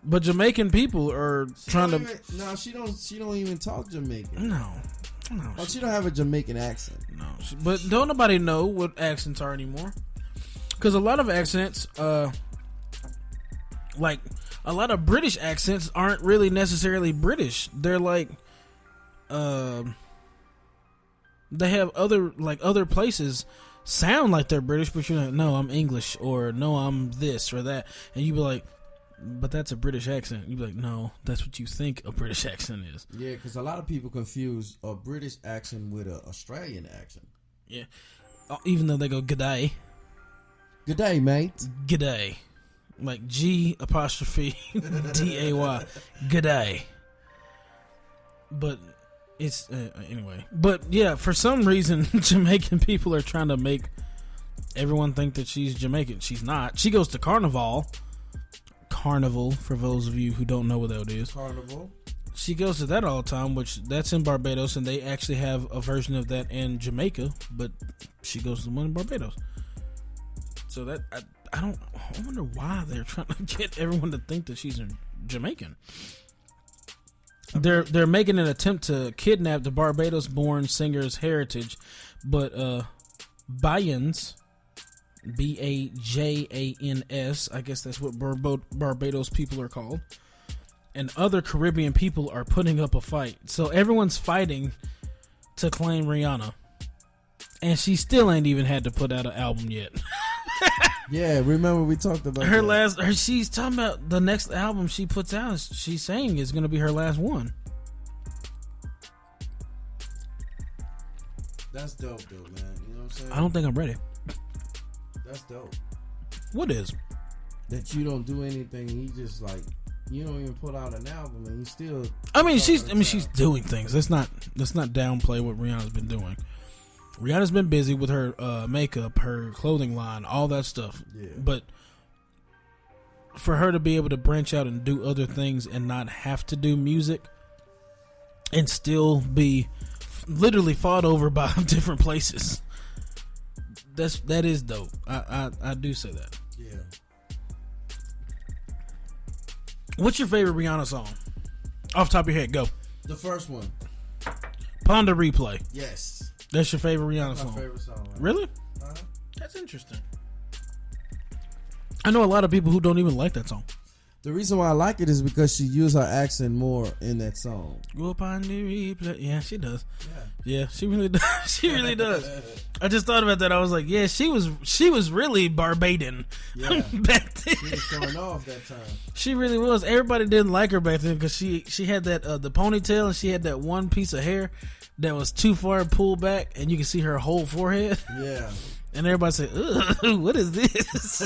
But Jamaican people are trying to. No, she don't even talk Jamaican. No. Oh, she don't have a Jamaican accent. No, but don't nobody know what accents are anymore. Because a lot of accents, like a lot of British accents, aren't really necessarily British. They're like, they have other places sound like they're British, but you're like, no, I'm English, or no, I'm this or that, and you be like, but that's a British accent. You'd be like, no, that's what you think a British accent is. Yeah, because a lot of people confuse a British accent with an Australian accent. Yeah, even though they go g'day. Good day, mate. G'day. Like G''day. G'day. But it's anyway. But yeah, for some reason Jamaican people are trying to make everyone think that she's Jamaican. She's not. She goes to Carnival, for those of you who don't know what that is. Carnival. She goes to that all the time, which that's in Barbados, and they actually have a version of that in Jamaica, but she goes to the one in Barbados. So that I wonder why they're trying to get everyone to think that she's Jamaican. They're making an attempt to kidnap the Barbados-born singer's heritage, but Bayans, Bajans, I guess that's what Barbados people are called, and other Caribbean people are putting up a fight. So everyone's fighting to claim Rihanna, and she still ain't even had to put out an album yet. Yeah, remember we talked about she's talking about the next album she puts out. She's saying is going to be her last one. That's dope, though, man. You know what I'm saying? I don't think I'm ready. That's dope. What is? That you don't do anything. You just like you don't even put out an album, and you still. She's doing things. Let's not downplay what Rihanna's been doing. Rihanna's been busy with her makeup, her clothing line, all that stuff. Yeah. But for her to be able to branch out and do other things and not have to do music and still be literally fought over by different places, that is dope. I do say that. Yeah. What's your favorite Rihanna song? Off the top of your head, go. The first one. Ponder Replay. Yes. That's your favorite Rihanna That's song? my favorite song. Right? Really? Uh-huh. That's interesting. I know a lot of people who don't even like that song. The reason why I like it is because she used her accent more in that song. Go Ponder Replay. Yeah, she does. Yeah, she really does. She really does. I just thought about that. I was like, yeah, she was really Barbadian back then. She was showing off that time. She really was. Everybody didn't like her back then because she had that the ponytail, and she had that one piece of hair that was too far pulled back, and you could see her whole forehead. Yeah. And everybody said, ugh, what is this?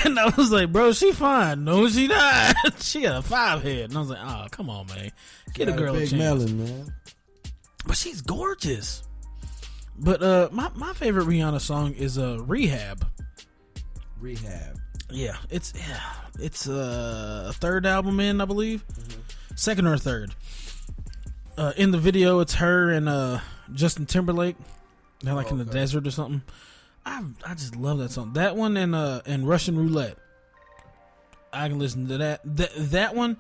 And I was like, bro, she fine. No, she not. She got a 5 head. And I was like, oh, come on, man. Get a girl a big chance. melon, man. But she's gorgeous. But my favorite Rihanna song is Rehab. Rehab. Yeah, it's a third album in, I believe. Mm-hmm. Second or third. In the video, it's her and Justin Timberlake. They're like in the desert or something. I just love that song. That one and Russian Roulette. I can listen to that. That one,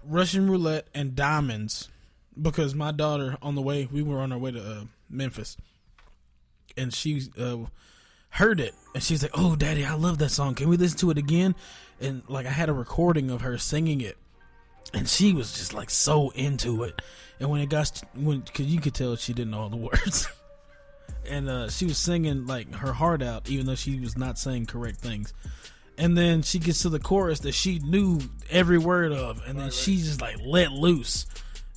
Russian Roulette and Diamonds, because my daughter we were on our way to Memphis, and she heard it and she's like, "Oh, Daddy, I love that song. Can we listen to it again?" And like I had a recording of her singing it, and she was just like so into it. And when because you could tell she didn't know all the words. And she was singing like her heart out, even though she was not saying correct things. And then she gets to the chorus that she knew every word of, and then she just like let loose.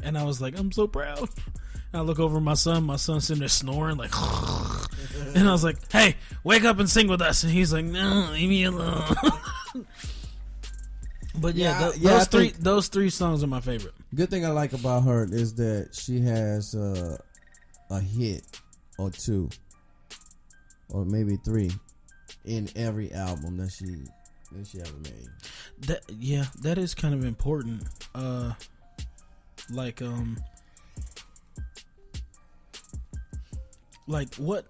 And I was like, I'm so proud. And I look over at my son's sitting there snoring like, and I was like, hey, wake up and sing with us. And he's like, no, leave me alone. But I those three songs are my favorite. Good thing I like about her is that she has a hit or two, or maybe three, in every album that she ever made. That is kind of important. Like what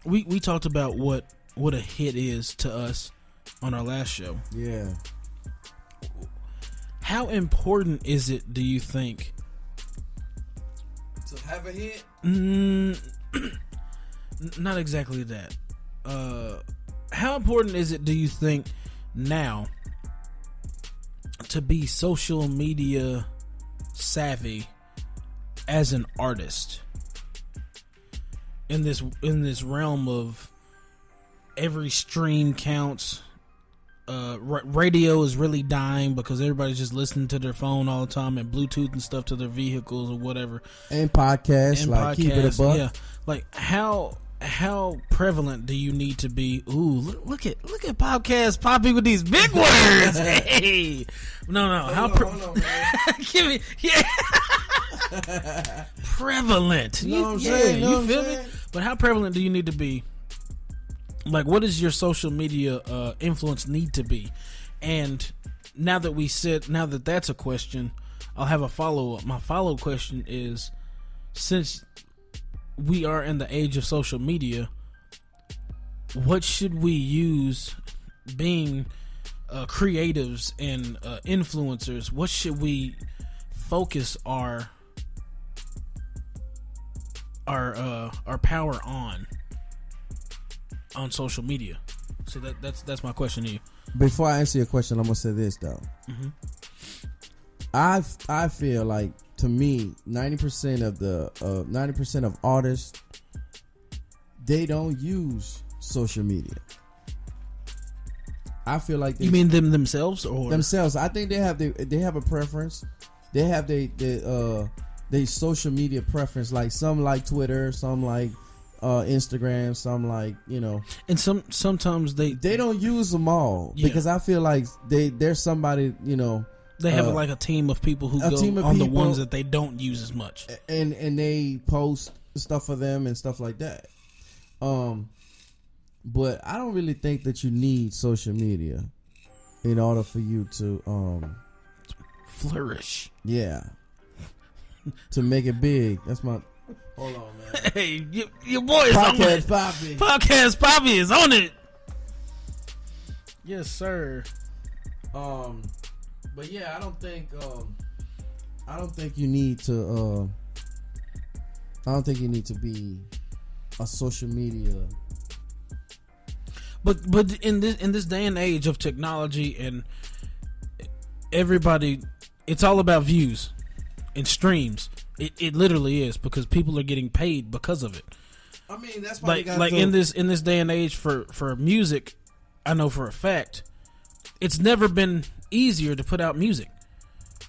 we talked about what a hit is to us on our last show. Yeah. How important is it, do you think, to have a hit? Not exactly that. How important is it, do you think, now to be social media savvy as an artist in this realm of every stream counts? Radio is really dying because everybody's just listening to their phone all the time and Bluetooth and stuff to their vehicles or whatever. And podcasts, like Keep It a Buck. Yeah, like how prevalent do you need to be? Ooh, look at podcast Poppy with these big words. Hey, no, Hold on, man. give me, prevalent. You know what I'm saying? You feel me? But how prevalent do you need to be? Like, what does your social media influence need to be? And now that that's a question, I'll have a follow-up. My follow-up question is, since we are in the age of social media, what should we use, being creatives and influencers, what should we focus our power on social media? So that's my question to you. Before I answer your question, I'm gonna say this though. Mm-hmm. I feel like, to me, 90% of artists, they don't use social media. I feel like you mean them themselves or themselves. I think they have a preference. They have they social media preference. Like some like Twitter, some like Instagram, some like, and sometimes they don't use them all, because I feel like there's somebody, they have like a team of people who go on the ones that they don't use as much, and they post stuff for them and stuff like that. But I don't really think that you need social media in order for you to flourish. Yeah, to make it big. That's my. Hold on, man. Hey, your boy is on it. Podcast Poppy is on it. Yes, sir. But yeah, I don't think you need to. I don't think you need to be a social media. But in this day and age of technology and everybody, it's all about views and streams. It literally is, because people are getting paid because of it. I mean, that's why like in this day and age for music, I know for a fact it's never been easier to put out music.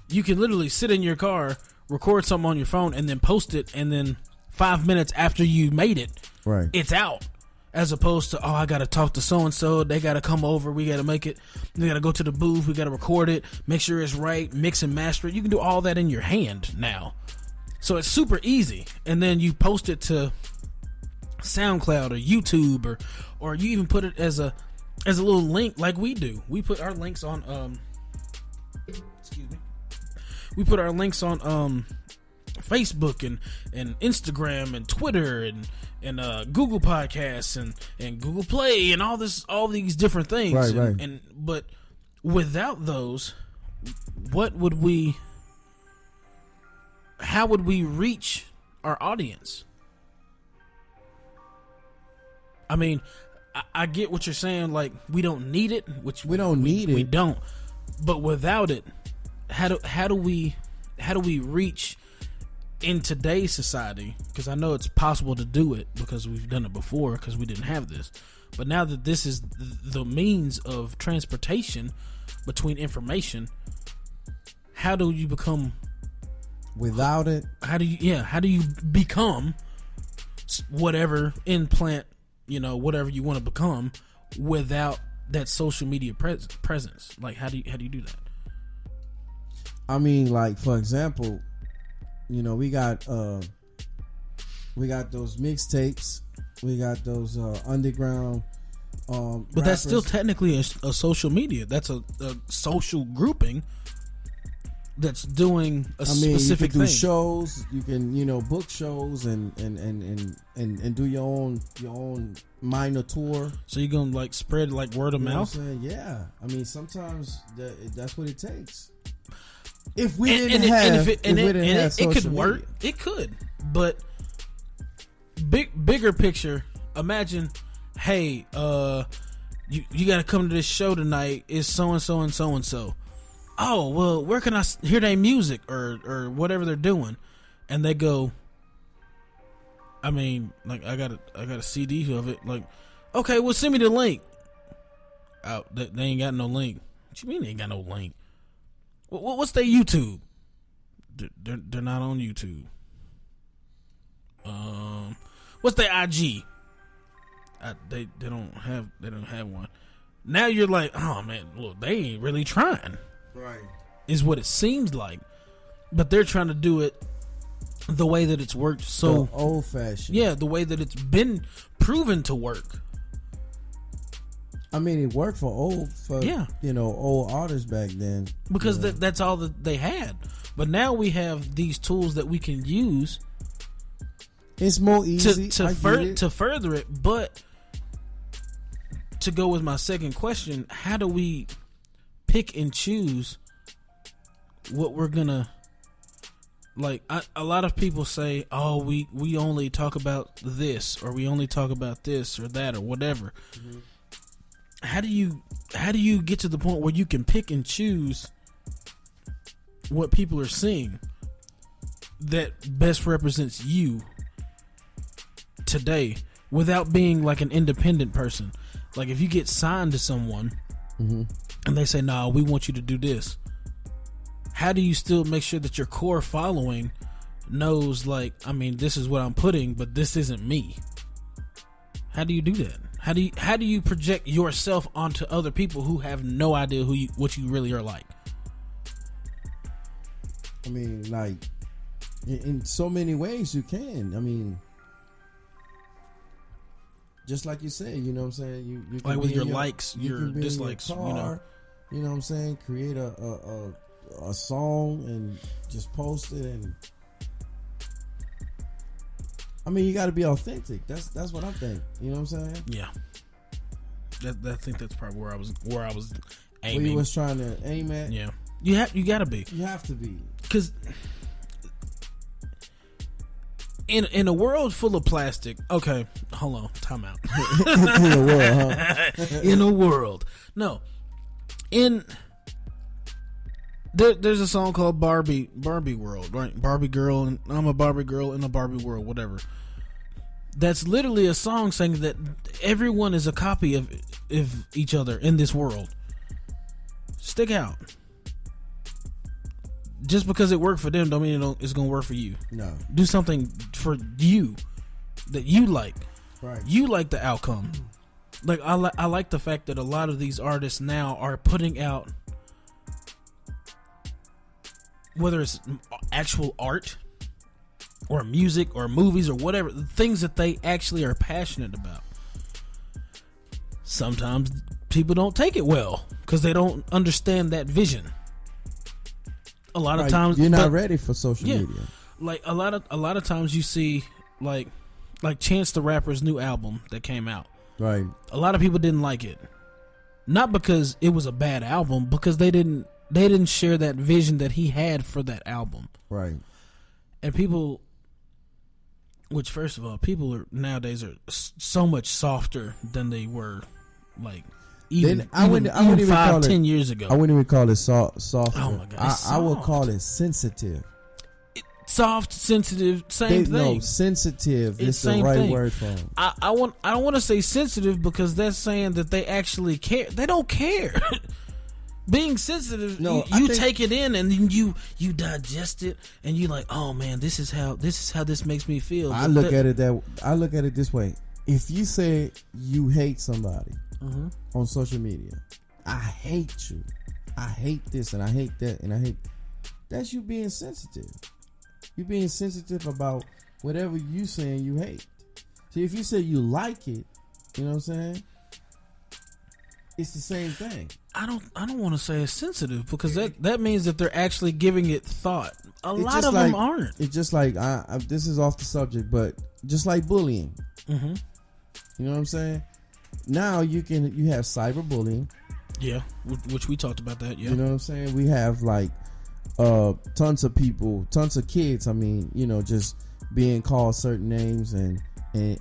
You can literally sit in your car, record something on your phone, and then post it, and then 5 minutes after you made it, right, it's out. As opposed to, I gotta talk to so and so, they gotta come over, we gotta make it, we gotta go to the booth, we gotta record it, make sure it's right, mix and master it. You can do all that in your hand now. So it's super easy, and then you post it to SoundCloud or YouTube, or you even put it as a little link, like we do. We put our links on we put our links on Facebook and Instagram and Twitter and Google Podcasts and Google Play and all these different things. Right. But without those, how would we reach our audience? I mean, I get what you're saying. Like, we don't need it, which we don't need it. We don't. But without it, how do we reach in today's society? Because I know it's possible to do it because we've done it before, because we didn't have this. But now that this is the means of transportation between information, how do you become? Without it, how do you become whatever implant, whatever you want to become, without that social media presence? Like, how do you do that? I mean, like, for example, you know, we got those mixtapes, we got those underground but rappers. that's still technically a social media. That's a social grouping that's doing a specific you can do thing. shows, you can, you know, book shows and do your own minor tour. So you're gonna like spread like word of You know mouth? what I'm saying? Yeah, I mean, sometimes that's what it takes. If we didn't have it could social work. media. It could, but bigger picture. Imagine, hey, you got to come to this show tonight. It's so and so and so and so. Oh, well, where can I hear their music or whatever they're doing? And they go, I mean, like I got a CD of it. Like, okay, well, send me the link. Oh, they ain't got no link. What you mean they ain't got no link? What's their YouTube? They're not on YouTube. What's their IG? They don't have one. Now you're like, oh man, look, they ain't really trying. Right. Is what it seems like, but they're trying to do it the way that it's worked. So old fashioned. Yeah, the way that it's been proven to work. I mean, it worked for old artists back then because that's all that they had. But now we have these tools that we can use. It's more easy to further it. But to go with my second question, how do we pick and choose what we're gonna like? A lot of people say, "Oh, we only talk about this, or we only talk about this or that or whatever." Mm-hmm. How do you get to the point where you can pick and choose what people are seeing that best represents you today without being like an independent person? Like if you get signed to someone mm-hmm. and they say, "Nah, we want you to do this," how do you still make sure that your core following knows, like, I mean, this is what I'm putting, but this isn't me? How do you do that? How do you project yourself onto other people who have no idea what you really are like? I mean, like, in so many ways you can. I mean, just like you said, you know what I'm saying? You can like with your your likes, your dislikes, your car, you know what I'm saying? Create a song and just post it, and I mean, you got to be authentic. That's what I think. You know what I'm saying? Yeah. I think that's probably where I was aiming. Where you was trying to aim at? Yeah. You got to be. You have to be. Because in a world full of plastic, okay, hold on, time out. In a world, huh? In a world. No. There's a song called Barbie World, right? Barbie girl, and I'm a Barbie girl in a Barbie world, whatever. That's literally a song saying that everyone is a copy of each other in this world. Stick out. Just because it worked for them don't mean it's going to work for you. No. Do something for you that you like. Right. You like the outcome. Like I like the fact that a lot of these artists now are putting out, whether it's actual art or music or movies or whatever, the things that they actually are passionate about. Sometimes people don't take it well because they don't understand that vision. A lot of times you're not ready for social media. Like a lot of times you see like Chance the Rapper's new album that came out. Right. A lot of people didn't like it. Not because it was a bad album, because they didn't share that vision that he had for that album. Right. And people, which first of all, people are nowadays are so much softer than they were, like even 5-10 years ago. I wouldn't even call it soft. Oh my god! I would call it sensitive. Soft, sensitive, same thing. No, sensitive is the right word for them. I don't want to say sensitive because that's saying that they actually care. They don't care. Being sensitive, you take it in and then you digest it and you like, oh man, this is how this makes me feel. I look at it this way. If you say you hate somebody on social media. I hate you. I hate this and I hate that and I hate. That's you being sensitive. You being sensitive about whatever you saying you hate. See, if you say you like it, you know what I'm saying? It's the same thing. I don't want to say it's sensitive because that means that they're actually giving it thought. A lot of them aren't. It's just like this is off the subject, but just like bullying. Mm-hmm. You know what I'm saying? Now you have cyberbullying. Yeah, which we talked about that. Yeah, you know what I'm saying? We have like tons of people, tons of kids. I mean, you know, just being called certain names and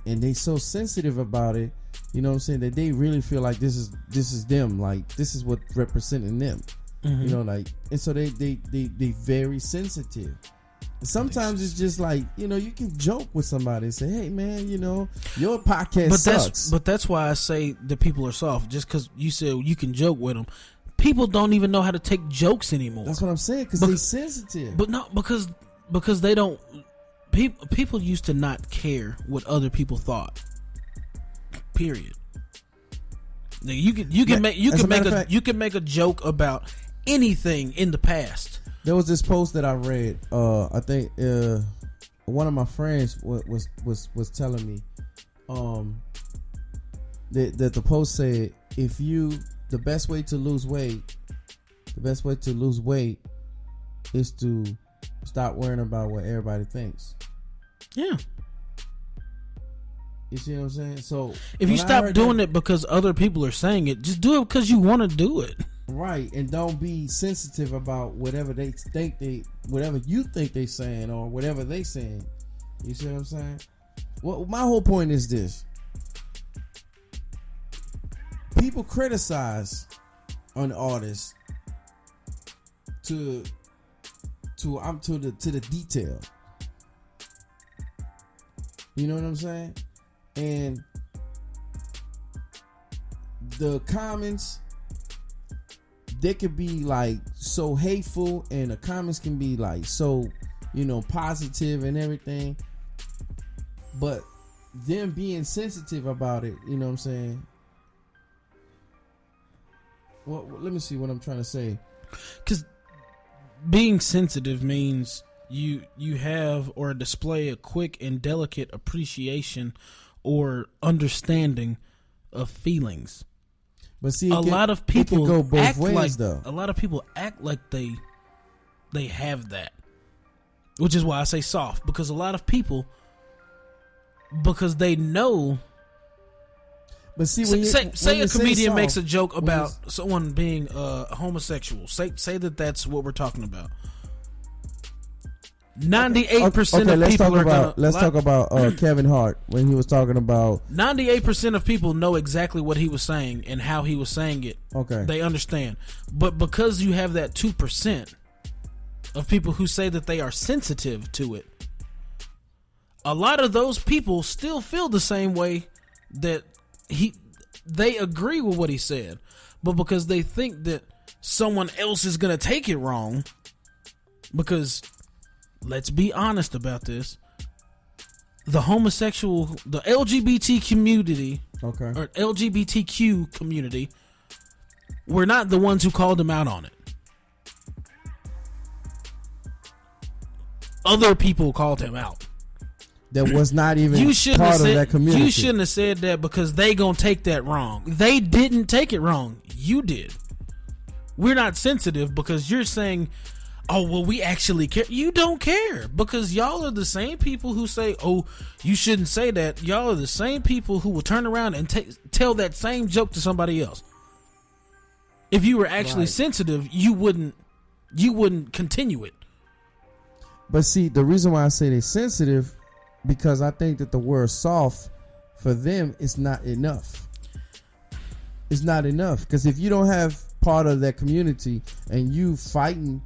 they so sensitive about it. You know what I'm saying? That they really feel like this is them. Like this is what representing them. Mm-hmm. You know, like, and so they very sensitive. Sometimes it's just like, you know, you can joke with somebody and say, "Hey, man, you know, your podcast sucks." But that's why I say that people are soft. Just because you said you can joke with them, people don't even know how to take jokes anymore. That's what I'm saying, because they're sensitive. But no, because they don't. People used to not care what other people thought. Period. Now, you can make a joke about anything in the past. There was this post that I read. I think one of my friends was telling me that the post said, the best way to lose weight is to stop worrying about what everybody thinks. Yeah. You see what I'm saying? So if you stop doing it because other people are saying it, just do it because you want to do it. Right, and don't be sensitive about whatever whatever you think they saying or whatever they saying. You see what I'm saying? Well, my whole point is this: people criticize an artist to the detail. You know what I'm saying? And the comments, they could be like so hateful, and the comments can be like so, you know, positive and everything. But them being sensitive about it, you know what I'm saying? Well, let me see what I'm trying to say. Because being sensitive means you have or display a quick and delicate appreciation or understanding of feelings. But see, a lot of people go both act ways, like though. A lot of people act like they have that, which is why I say soft, because a lot of people, because they know. But see, say a comedian makes a joke about someone being homosexual. Say that's what we're talking about. 98% of people are gonna. Let's talk about Kevin Hart when he was talking about. 98% of people know exactly what he was saying and how he was saying it. Okay, they understand. But because you have that 2% of people who say that they are sensitive to it, a lot of those people still feel the same way that they agree with what he said, but because they think that someone else is gonna take it wrong, because. Let's be honest about this. The LGBT community, okay, or LGBTQ community, we're not the ones who called him out on it. Other people called him out. That was not even part of that community. You shouldn't have said that because they gonna take that wrong. They didn't take it wrong. You did. We're not sensitive because you're saying, oh, well, we actually care. You don't care because y'all are the same people who say, oh, you shouldn't say that. Y'all are the same people who will turn around and tell that same joke to somebody else. If you were actually sensitive, you wouldn't continue it. But see, the reason why I say they're sensitive, because I think that the word soft for them is not enough. It's not enough because if you don't have part of that community and you fighting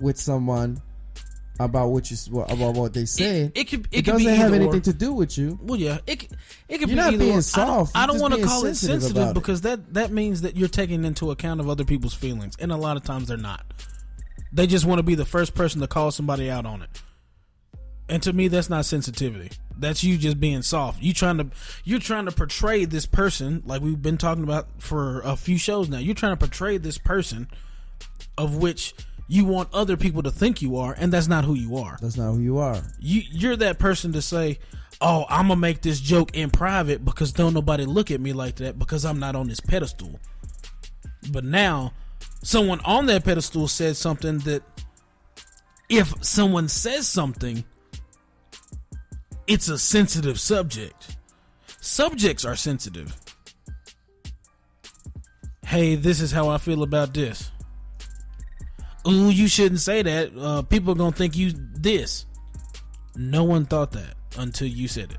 with someone about what they said, it doesn't have anything to do with you. Well, yeah, it could you're be not either being or. soft. I don't want to call it sensitive sensitive because that means that you're taking into account of other people's feelings, and a lot of times they're not. They just want to be the first person to call somebody out on it, and to me, that's not sensitivity. That's you just being soft. You're trying to portray this person like we've been talking about for a few shows now. You're trying to portray this person of which you want other people to think you are, and that's not who you are. That's not who you are. You're that person to say, oh, I'm gonna make this joke in private because don't nobody look at me like that because I'm not on this pedestal. But now someone on that pedestal said something that if someone says something, it's a sensitive subject. Subjects are sensitive. Hey, this is how I feel about this. Ooh, you shouldn't say that. People are going to think you this. No one thought that until you said it.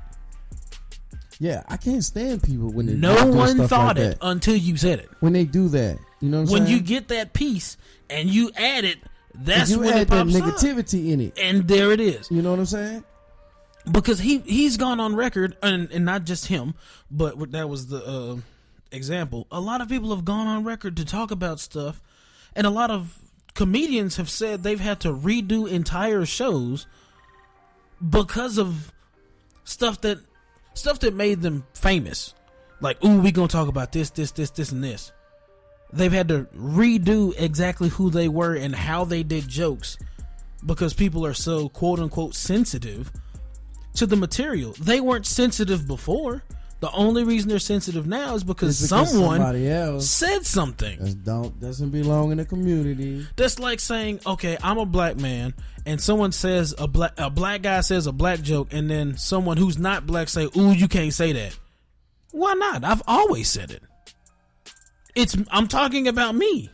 Yeah, I can't stand people when they No do one stuff thought like it that. until you said it. When they do that, you know what I'm When saying? you get that piece and you add it, that's you when add it that pops up. negativity in it. And there it is. You know what I'm saying? Because he's gone on record, and not just him, but that was the example. A lot of people have gone on record to talk about stuff, and a lot of comedians have said they've had to redo entire shows because of stuff that made them famous. Like, ooh, we gonna talk about this, and this. They've had to redo exactly who they were and how they did jokes because people are so quote unquote sensitive to the material. They weren't sensitive before. The only reason they're sensitive now is because someone somebody else said something doesn't belong in the community. that's like saying, okay, I'm a black man, and someone says a black guy says a black joke, and then someone who's not black say, ooh, you can't say that. Why not? I've always said it. I'm talking about me.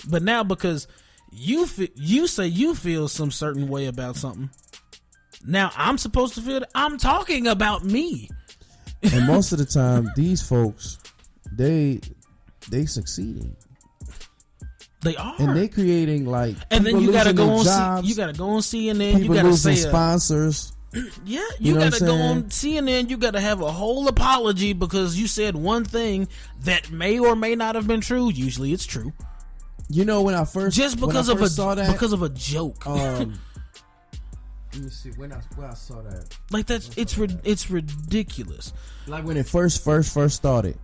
But now because you say you feel some certain way about something, now I'm supposed to feel that I'm talking about me. And most of the time, these folks, they succeeding. They are, and they creating like. And then you gotta go on. Jobs, You gotta go on CNN. People You gotta losing say sponsors. Yeah, you know gotta go on CNN. You gotta have a whole apology because you said one thing that may or may not have been true. Usually, it's true. You know, when I first because of a joke. Let me see when I saw that. Like it's ridiculous. Like when it first started.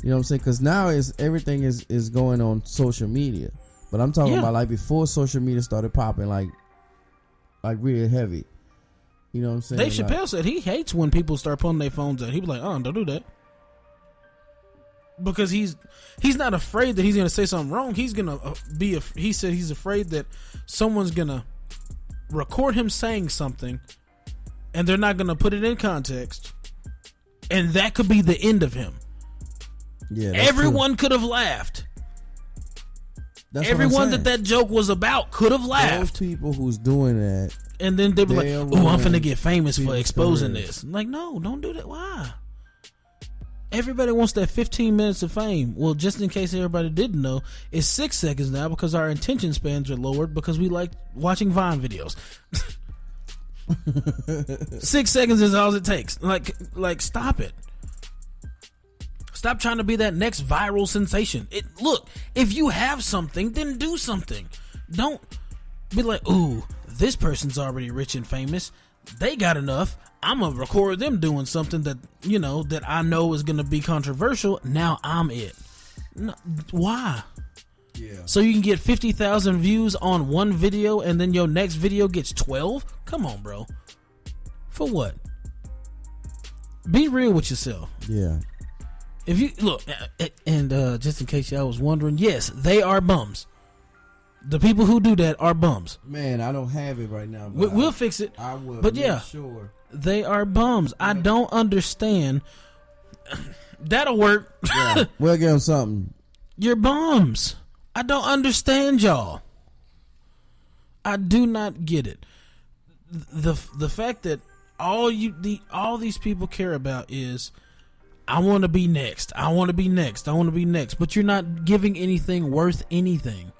You know what I'm saying? Because now everything is going on social media. But I'm talking about like before social media started popping, like real heavy. You know what I'm saying? Dave Chappelle said he hates when people start pulling their phones out. He be like, "Oh, don't do that," because he's not afraid that he's gonna say something wrong. He's gonna he said he's afraid that someone's gonna record him saying something, and they're not gonna put it in context, and that could be the end of him. Yeah, everyone could have laughed. Everyone that joke was about could have laughed. Those people who's doing that. And then they be like, "Oh, I'm finna get famous for exposing this." I'm like, no, don't do that. Why? Everybody wants that 15 minutes of fame. Well, just in case everybody didn't know, it's 6 seconds now because our attention spans are lowered because we like watching Vine videos. 6 seconds is all it takes. Like, stop it. Stop trying to be that next viral sensation. Look, if you have something, then do something. Don't be like, ooh, this person's already rich and famous. They got enough. I'm going to record them doing something that, that I know is going to be controversial. Now I'm it. No, why? Yeah. So you can get 50,000 views on one video and then your next video gets 12? Come on, bro. For what? Be real with yourself. Yeah. If you look, and just in case y'all was wondering, yes, they are bums. The people who do that are bums. Man, I don't have it right now. We'll fix it. I will. But yeah, sure. They are bums. I don't understand. That'll work. Yeah, we'll give them something. You're bums. I don't understand y'all. I do not get it. The fact that all these people care about is, I want to be next. I want to be next. I want to be next. But you're not giving anything worth anything.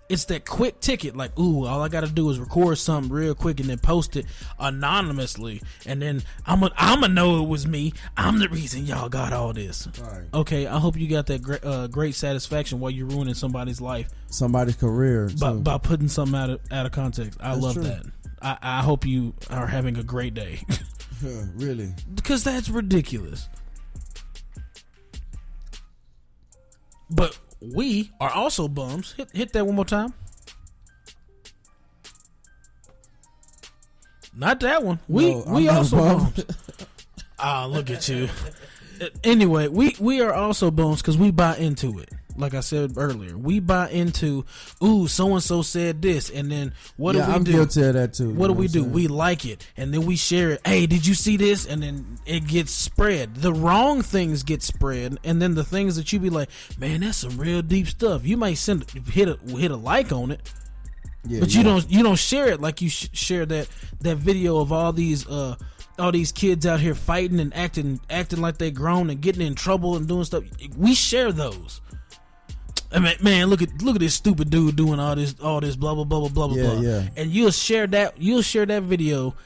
It's that quick ticket, like, ooh, all I got to do is record something real quick and then post it anonymously, and then I'm gonna know it was me. I'm the reason y'all got all this. Right. Okay, I hope you got that great satisfaction while you're ruining somebody's life, somebody's career by putting something out of context. I love true. that. I hope you are having a great day. Really? Because that's ridiculous. But we are also bums. Hit that one more time. Not that one. We also bums. Ah, look at you. Anyway, we are also bums because we buy into it. Like I said earlier, we buy into, ooh, so and so said this, and then what do we do? I'm guilty of that too. What do we do? We like it, and then we share it. Hey, did you see this? And then it gets spread. The wrong things get spread, and then the things that you be like, man, that's some real deep stuff. You might hit a like on it, but you don't share it like you share that video of all these kids out here fighting and acting like they grown and getting in trouble and doing stuff. We share those. I mean, man, look at this stupid dude doing all this blah blah blah blah blah blah. Yeah. And you'll share that video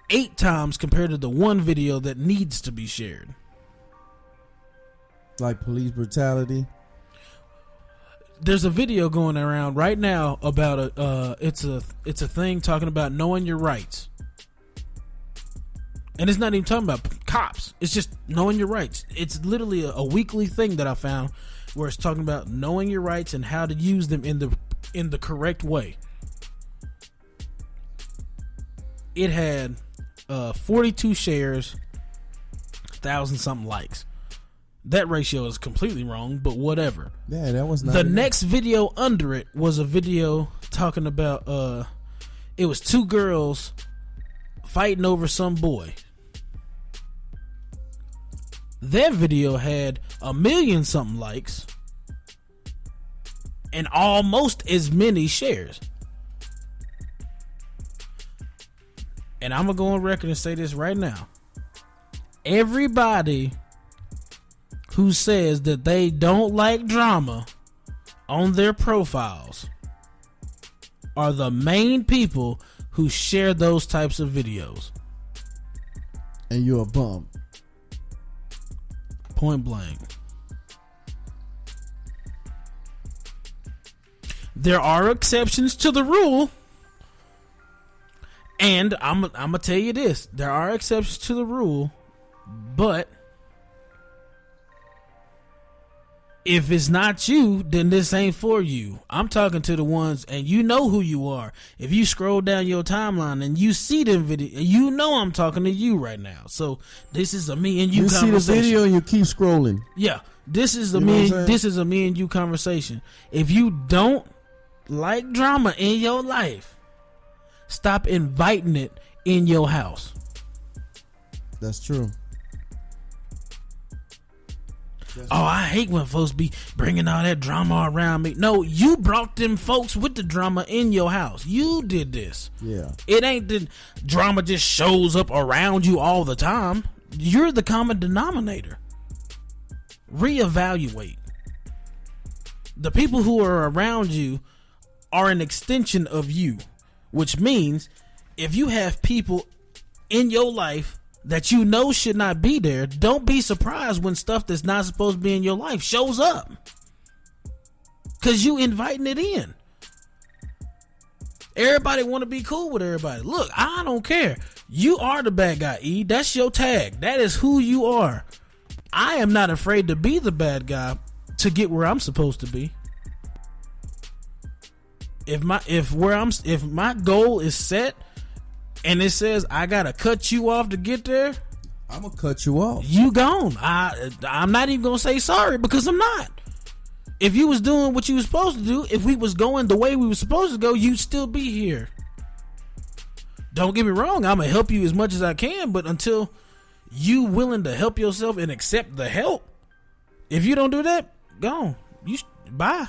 8 times compared to the one video that needs to be shared. Like police brutality. There's a video going around right now about it's a thing talking about knowing your rights. And it's not even talking about cops. It's just knowing your rights. It's literally a weekly thing that I found where it's talking about knowing your rights and how to use them in the correct way. It had 42 shares, 1,000 something likes. That ratio is completely wrong, but whatever. Yeah, that was not the next video under it was a video talking about it was 2 girls fighting over some boy. That video had 1 million something likes and almost as many shares. And I'm gonna go on record and say this right now. Everybody who says that they don't like drama on their profiles are the main people who share those types of videos. And you're a bum. Point blank. There are exceptions to the rule. And I'm gonna tell you this. There are exceptions to the rule. But if it's not you, then this ain't for you. I'm talking to the ones, and you know who you are. If you scroll down your timeline and you see them video, you know I'm talking to you right now. So this is a me and you conversation. You see the video and you keep scrolling. Yeah, this is a me and you conversation. If you don't like drama in your life, stop inviting it in your house. That's true. Oh, I hate when folks be bringing all that drama around me. No, you brought them folks with the drama in your house. You did this. Yeah. It ain't the drama just shows up around you all the time. You're the common denominator. Reevaluate. The people who are around you are an extension of you, which means if you have people in your life that you know should not be there, don't be surprised when stuff that's not supposed to be in your life shows up. Cause you inviting it in. Everybody want to be cool with everybody. Look, I don't care. You are the bad guy, E. That's your tag. That is who you are. I am not afraid to be the bad guy to get where I'm supposed to be. If my goal is set and it says I gotta cut you off to get there, I'm gonna cut you off. You gone. I'm not even gonna say sorry because I'm not. If you was doing what you was supposed to do, if we was going the way we was supposed to go, you'd still be here. Don't get me wrong, I'm gonna help you as much as I can, but until you willing to help yourself and accept the help, if you don't do that, gone. Bye.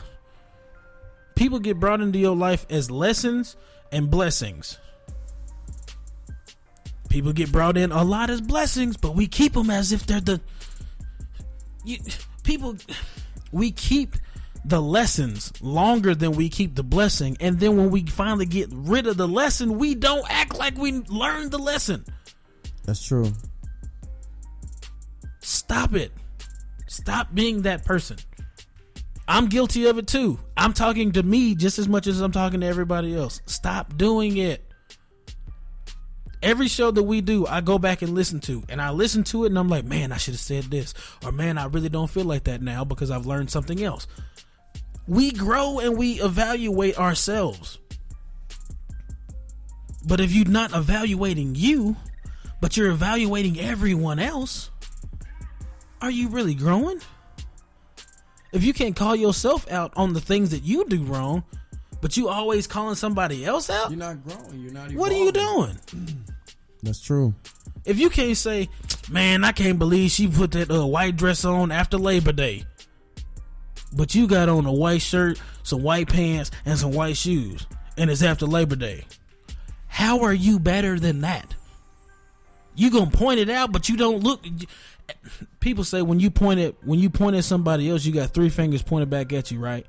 People get brought into your life as lessons and blessings. People get brought in a lot as blessings, but we keep them as if they're we keep the lessons longer than we keep the blessing, and then when we finally get rid of the lesson, we don't act like we learned the lesson. That's true. Stop it. Stop being that person. I'm guilty of it too. I'm talking to me just as much as I'm talking to everybody else. Stop doing it. Every show that we do, I go back and listen to, and I listen to it, and I'm like, man, I should have said this, or man, I really don't feel like that now because I've learned something else. We grow and we evaluate ourselves. But if you're not evaluating you, but you're evaluating everyone else, are you really growing? If you can't call yourself out on the things that you do wrong, but you always calling somebody else out, You're not growing. You're not evolving. what are you doing? That's true. If you can't say, man, I can't believe she put that white dress on after Labor Day, but you got on a white shirt, some white pants, and some white shoes, and it's after Labor Day, how are you better than that? You gonna point it out, but you don't look. People say when you point at somebody else, you got 3 fingers pointed back at you, right?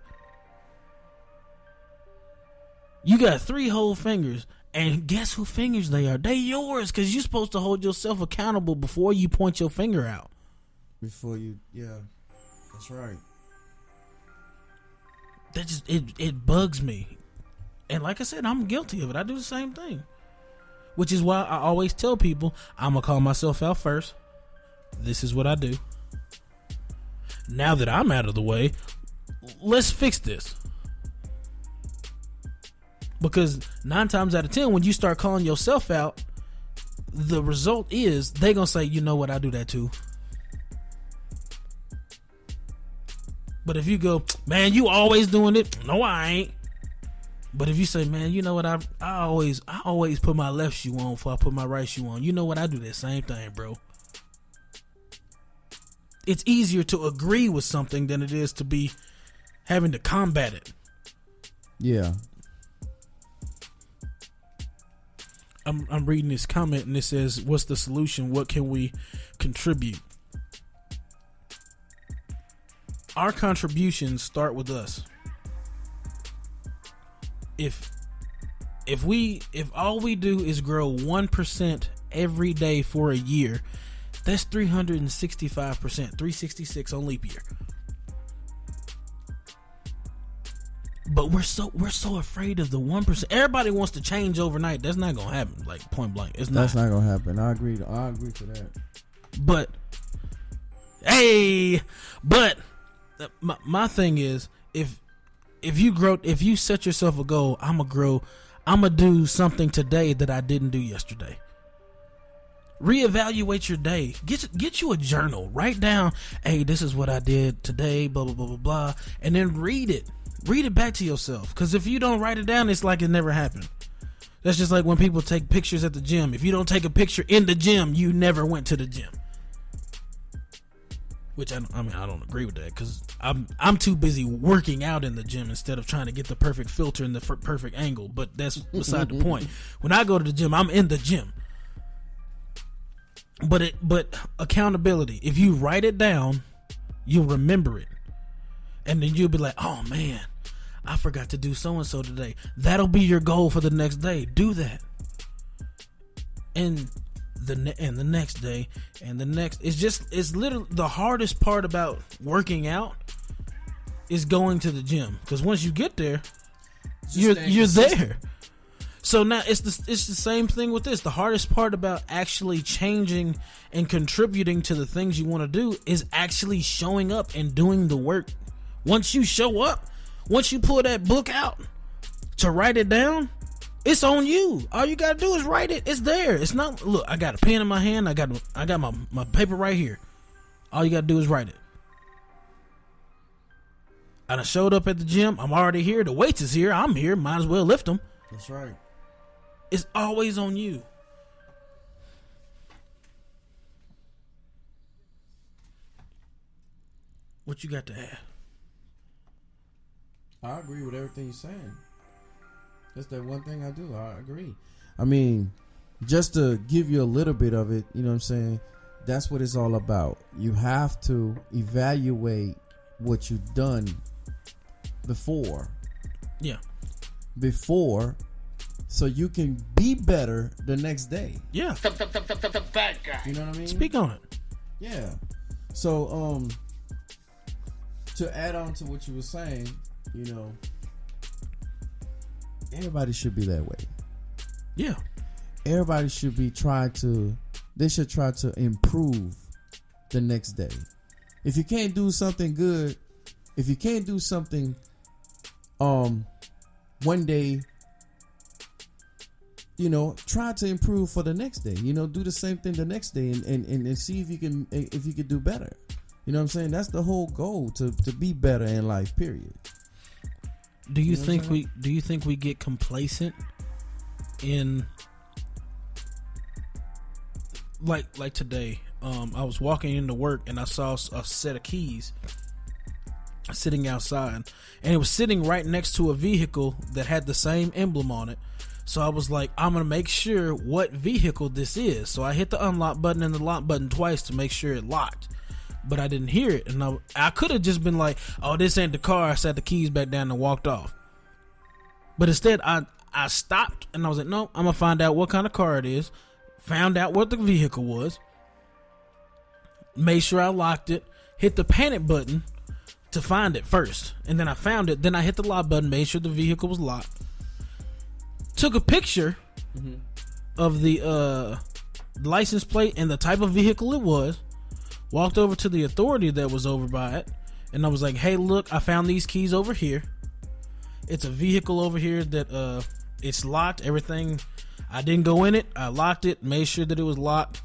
You got 3 whole fingers, and guess who fingers they are? They yours, because you're supposed to hold yourself accountable before you point your finger out. Yeah, that's right. That just it bugs me, and like I said, I'm guilty of it. I do the same thing, which is why I always tell people I'm gonna call myself out first. This is what I do. Now that I'm out of the way, let's fix this. Because 9 times out of 10, when you start calling yourself out, the result is they gonna say, you know what, I do that too. But if you go, man, you always doing it. No, I ain't. But if you say, man, you know what, I always put my left shoe on before I put my right shoe on. You know what, I do that same thing, bro. It's easier to agree with something than it is to be having to combat it. Yeah. I'm reading this comment and it says, what's the solution? What can we contribute? Our contributions start with us. If all we do is grow 1% every day for a year, that's 365%, 366 on leap year. But we're so afraid of the 1%. Everybody wants to change overnight. That's not gonna happen. Like point blank, it's not. That's not gonna happen. I agree to that. But my thing is, if you set yourself a goal, I'm gonna do something today that I didn't do yesterday. Reevaluate your day. Get you a journal. Write down, hey, this is what I did today, blah blah blah blah blah, and then read it. Read it back to yourself. Because if you don't write it down, it's like it never happened. That's just like when people take pictures at the gym. If you don't take a picture in the gym, you never went to the gym. Which I don't agree with that, because I'm too busy working out in the gym instead of trying to get the perfect filter and the perfect angle. But that's beside the point. When I go to the gym, I'm in the gym. But accountability. If you write it down, you'll remember it. And then you'll be like, oh man, I forgot to do so-and-so today. That'll be your goal for the next day. Do that. And the next day and the next. It's literally the hardest part about working out is going to the gym. Because once you get there, you're there. So now it's the same thing with this. The hardest part about actually changing and contributing to the things you want to do is actually showing up and doing the work. Once you show up, once you pull that book out to write it down, it's on you. All you gotta do is write it. It's there. It's not. Look, I got a pen in my hand. I got my paper right here. All you gotta do is write it. I done showed up at the gym. I'm already here. The weights is here. I'm here. Might as well lift them. That's right. It's always on you. What you got to add? I agree with everything you're saying. That's that one thing I do. I agree. I mean, just to give you a little bit of it, you know what I'm saying? That's what it's all about. You have to evaluate what you've done before. Yeah. Before, so you can be better the next day. Yeah. The bad guy. You know what I mean? Speak on it. Yeah. So, to add on to what you were saying, you know, everybody should be that way. Yeah. everybody should be try to improve the next day. If you can't do something good, if you can't do something one day, try to improve for the next day. Do the same thing the next day and see if you can do better. You know what I'm saying? That's the whole goal, to be better in life, period. Do you think we get complacent in like today? I was walking into work and I saw a set of keys sitting outside, and it was sitting right next to a vehicle that had the same emblem on it. So I was like, I'm gonna make sure what vehicle this is. So I hit the unlock button and the lock button twice to make sure it locked, but I didn't hear it. And I could have just been like, oh, this ain't the car. I sat the keys back down and walked off. But instead I stopped and I was like, no, I'm gonna find out what kind of car it is. Found out what the vehicle was, made sure I locked it, hit the panic button to find it first, and then I found it. Then I hit the lock button, made sure the vehicle was locked, took a picture of the license plate and the type of vehicle it was, walked over to the authority that was over by it, and I was like, hey, look, I found these keys over here. It's a vehicle over here that it's locked, everything. I didn't go in it, I locked it, made sure that it was locked.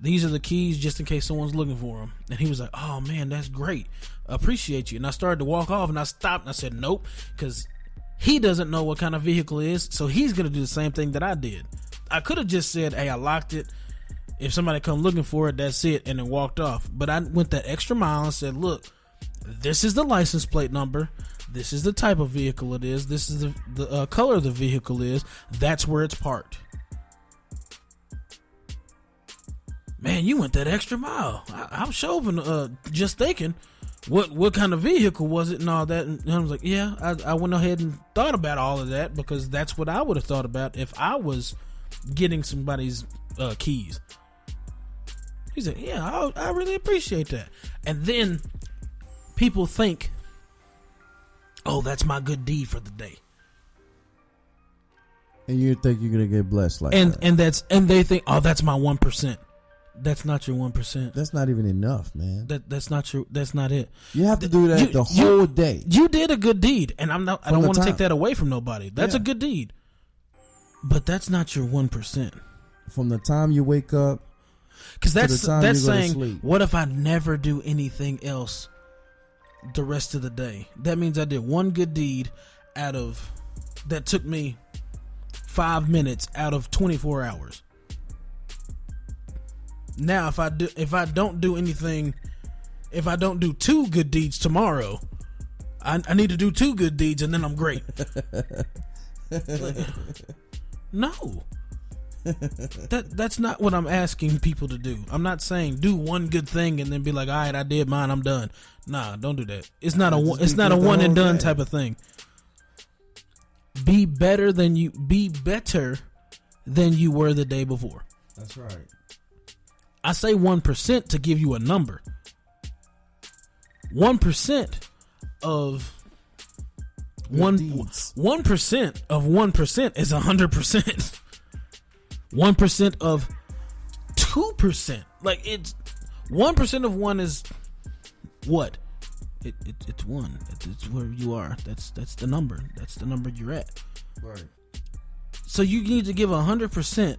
These are the keys just in case someone's looking for them. And he was like, oh man, that's great, appreciate you. And I started to walk off and I stopped and I said nope, because he doesn't know what kind of vehicle it is, so he's gonna do the same thing that I did. I could have just said, hey, I locked it, if somebody come looking for it, that's it, and then walked off. But I went that extra mile and said, look, this is the license plate number, this is the type of vehicle it is, this is the color of the vehicle is, that's where it's parked. Man, you went that extra mile. I'm shoving, just thinking, what kind of vehicle was it and all that. And I was like, yeah, I went ahead and thought about all of that, because that's what I would have thought about if I was getting somebody's keys. He said, yeah, I really appreciate that. And then people think, oh, that's my good deed for the day. And you think you're gonna get blessed like that. And they think, oh, that's my 1%. That's not your 1%. That's not even enough, man. That's not it. You have to do that the whole day. You did a good deed, and I don't want to take that away from nobody. That's a good deed, but that's not your 1%. From the time you wake up, because that's saying, what if I never do anything else the rest of the day? That means I did one good deed that took me 5 minutes out of 24 hours. Now, if I don't do anything, if I don't do 2 good deeds tomorrow, I need to do 2 good deeds and then I'm great. No, that's not what I'm asking people to do. I'm not saying do one good thing and then be like, all right, I did mine, I'm done. Nah, don't do that. It's not a one and done type of thing. Be better than you were the day before. That's right. I say 1% to give you a number. 1% of 1% of 1% is 100%. 1% of 2%, like it's 1% of 1 is what? It's 1. It's where you are. That's the number. That's the number you're at. Right. So you need to give 100%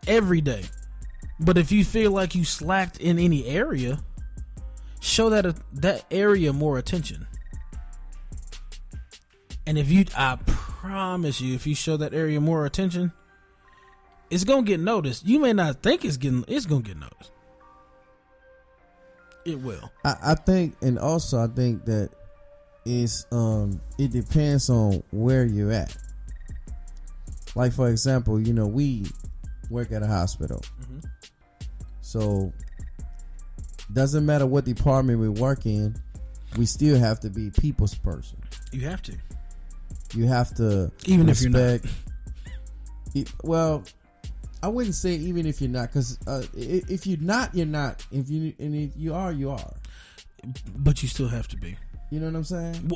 every day. But if you feel like you slacked in any area, show that area more attention. And I promise you, if you show that area more attention, it's gonna get noticed. You may not think it's gonna get noticed. It will. I think, and also I think that it depends on where you're at. Like, for example, we work at a hospital. Mm-hmm. So doesn't matter what department we work in, we still have to be people's person. You have to. Even if you're not. Well, I wouldn't say even if you're not, because if you're not, you're not. If you are, you are. But you still have to be. You know what I'm saying?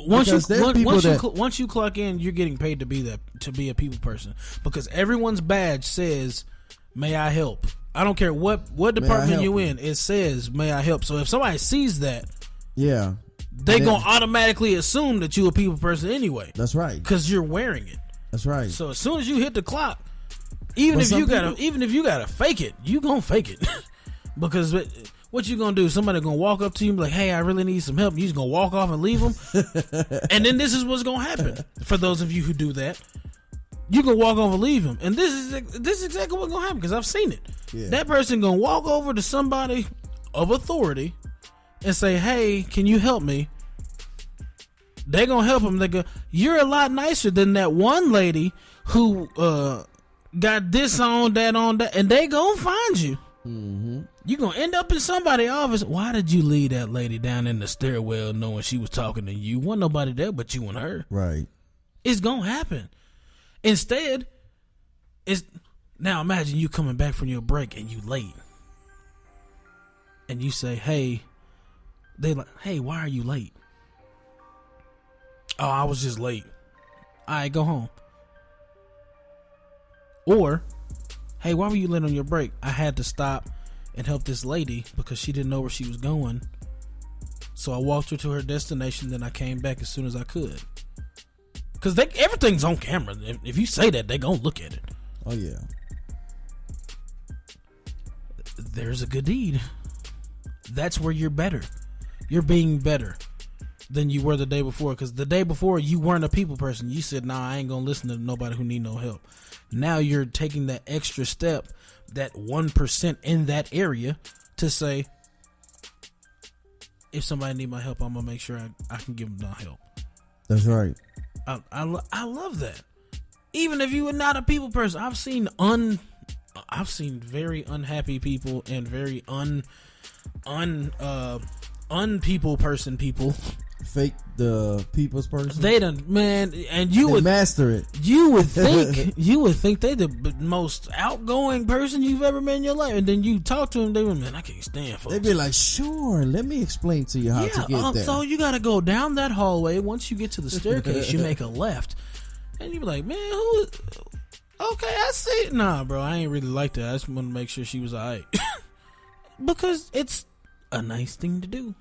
Once you clock in, you're getting paid to be a people person, because everyone's badge says, "May I help?" I don't care what department you in. It says, "May I help?" So if somebody sees that, yeah, they gonna automatically assume that you a people person anyway. That's right, because you're wearing it. That's right. So as soon as you hit the clock, even if you gotta fake it, you gonna fake it because. What you gonna do? Somebody gonna walk up to you and be like, "Hey, I really need some help." You just gonna walk off and leave them, and then this is what's gonna happen. For those of you who do that, you gonna walk over and leave them, and this is exactly what's gonna happen because I've seen it. Yeah. That person gonna walk over to somebody of authority and say, "Hey, can you help me?" They gonna help them. They go, "You're a lot nicer than that one lady who got this on that, and they gonna find you." Mm-hmm. You gonna end up in somebody's office. Why did you leave that lady down in the stairwell knowing she was talking to you? Wasn't nobody there but you and her. Right. It's gonna happen. Instead, now imagine you coming back from your break and you late, and you say, "Hey," they like, "Hey, why are you late?" "Oh, I was just late." "All right, go home." Or, "Hey, why were you late on your break?" "I had to stop and help this lady because she didn't know where she was going. So I walked her to her destination, then I came back as soon as I could." Because everything's on camera. If you say that, they gonna look at it. Oh, yeah. There's a good deed. That's where you're better. You're being better than you were the day before. Because the day before, you weren't a people person. You said, "Nah, I ain't gonna listen to nobody who need no help." Now you're taking that extra step, that 1% in that area, to say, if somebody need my help, I'm gonna make sure I can give them my help. That's right. I love that. Even if you are not a people person, I've seen very unhappy people and very unpeople person people. Fake the people's person. They done, man, and you would master it. You would think they the most outgoing person you've ever met in your life, and then you talk to them, they would, "Man, I can't stand folks." They'd be like, "Sure, let me explain to you how to get there." So you gotta go down that hallway. Once you get to the staircase, you make a left, and you be like, "Man, who? Okay, I see." "Nah, bro, I ain't really like that. I just want to make sure she was alright," because it's a nice thing to do.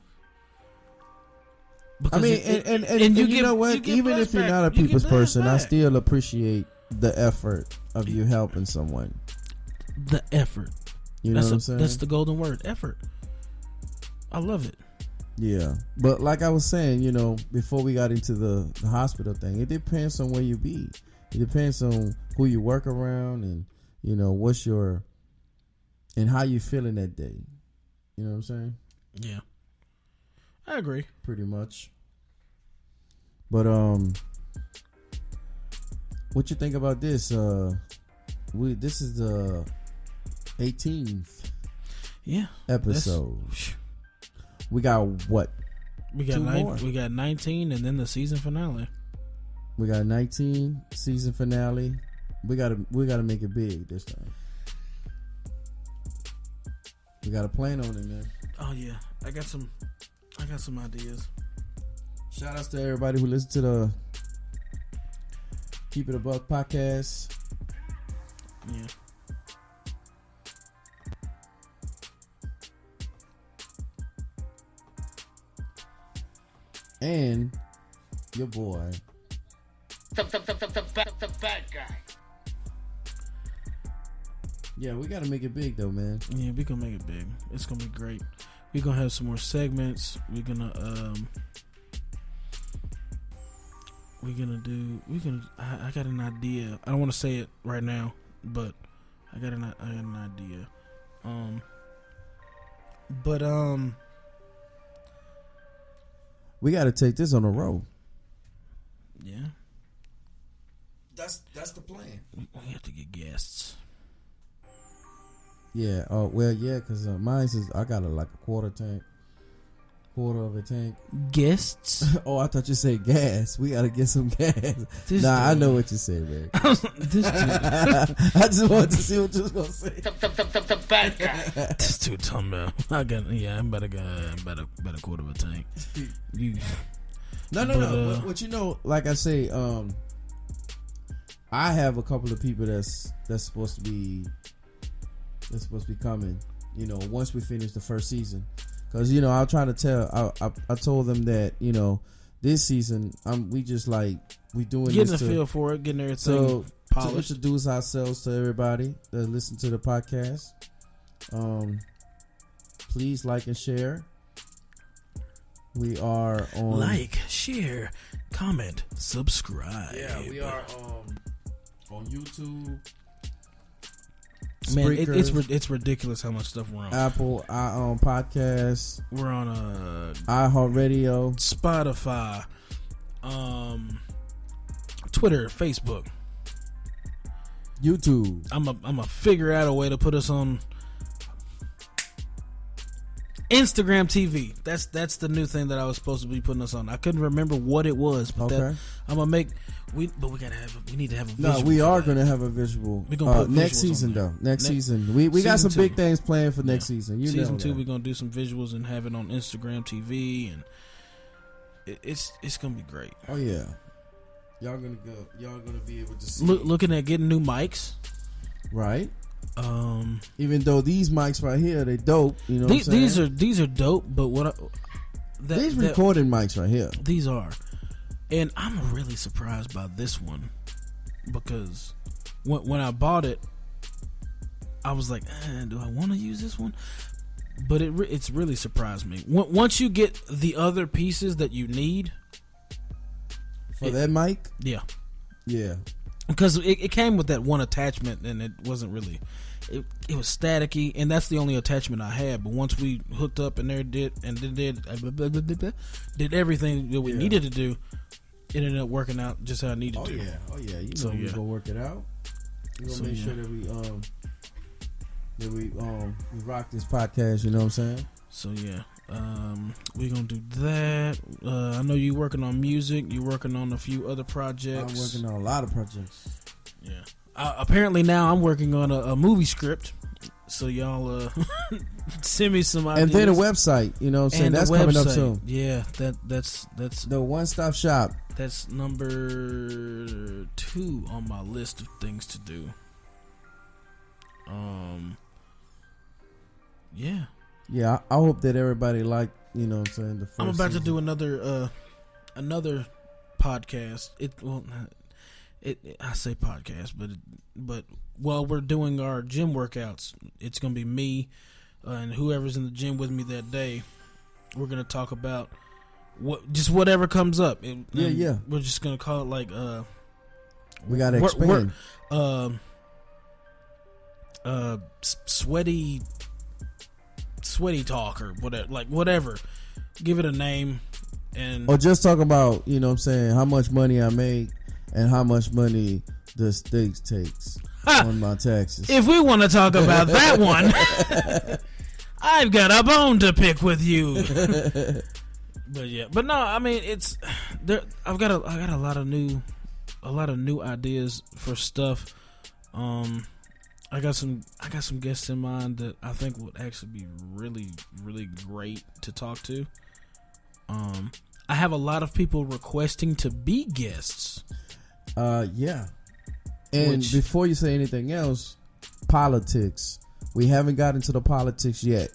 Because I mean, and you know what? Even if you're not a people's person, I still appreciate the effort of you helping someone. The effort. You know what I'm saying? That's the golden word, effort. I love it. Yeah. But like I was saying, you know, before we got into the hospital thing, it depends on where you be. It depends on who you work around and, you know, and how you feeling that day. You know what I'm saying? Yeah. I agree. Pretty much. But what you think about this? This is the 18th episode. We got what? We got 19 and then the season finale. We got 19 season finale. We gotta make it big this time. We got a plan on it, man. Oh yeah, I got some ideas. Shout outs to everybody who listens to the Keep It a Buck podcast. Yeah. And your boy. The bad guy. Yeah, we gotta make it big though, man. Yeah, we gonna make it big. It's gonna be great. We're gonna have some more segments. I got an idea. I don't want to say it right now, but I got an idea. We gotta take this on the road. Yeah. That's the plan. We have to get guests. Yeah. Oh well, yeah. Cause mine says I got a quarter of a tank. Guests? Oh, I thought you said gas. We gotta get some gas. I know what you said, man. I just wanted to see what you was gonna say. The bad guy. This dude talking about. I'm about a quarter of a tank. No. What you know, like I say, I have a couple of people that's supposed to be coming. You know, once we finish the first season, because you know I'll try to tell. I told them that this season we just like we doing getting this a feel for it, getting everything polished. To introduce ourselves to everybody that listen to the podcast. Please like and share. We are on like, share, comment, subscribe. Yeah, we are on YouTube. Man, Spreaker, it's ridiculous how much stuff we're on. Apple, Podcasts. We're on iHeartRadio, Spotify, Twitter, Facebook, YouTube. I'm a figure out a way to put us on Instagram TV. That's the new thing that I was supposed to be putting us on. I couldn't remember what it was, but Okay. I'm gonna make. We need to have a visual. No, we are that. going to have a visual. We're gonna put next visuals season on there. though. Next season, we got some season big 2. things planned for next season. You Season know 2, that. we're gonna do some visuals and have it on Instagram TV, and it's gonna be great. Oh yeah, y'all gonna be able to see. Looking at getting new mics. Right. Even though these mics right here, they dope. You know, what I'm saying? these are dope. But these recording mics right here. These are, and I'm really surprised by this one because when I bought it, I was like, do I want to use this one? But it's really surprised me. Once you get the other pieces that you need For that mic? yeah. Because it came with that one attachment, and it wasn't really. It was staticky, and that's the only attachment I had. But once we hooked up and did everything that we needed to do, it ended up working out just how I needed to. Oh yeah. You know we're gonna work it out. We're gonna make sure that we rock this podcast. You know what I'm saying? So yeah, we're gonna do that. I know you're working on music. You're working on a few other projects. I'm working on a lot of projects. Yeah. Apparently now I'm working on a movie script. So y'all send me some ideas. And then a website. You know what I'm saying? And That's the coming up website. soon. Yeah, that's The one-stop shop. That's number 2 on my list of things to do. Yeah. Yeah, I hope that everybody liked, you know what I'm saying, the first I'm about season. to do another podcast. I say podcast, but while we're doing our gym workouts, it's gonna be me and whoever's in the gym with me that day. We're gonna talk about whatever comes up. Yeah. We're just gonna call it like we gotta expand. Sweaty talk or whatever. Give it a name, and Or just talk about, you know what I'm saying, how much money I make and how much money the state takes on my taxes. if we want to talk about that one, I've got a bone to pick with you. But no, I mean it's there. I got a lot of new ideas for stuff. I got some guests in mind that I think would actually be really, really great to talk to. I have a lot of people requesting to be guests. Yeah. And before you say anything else, politics. We haven't got into the politics yet,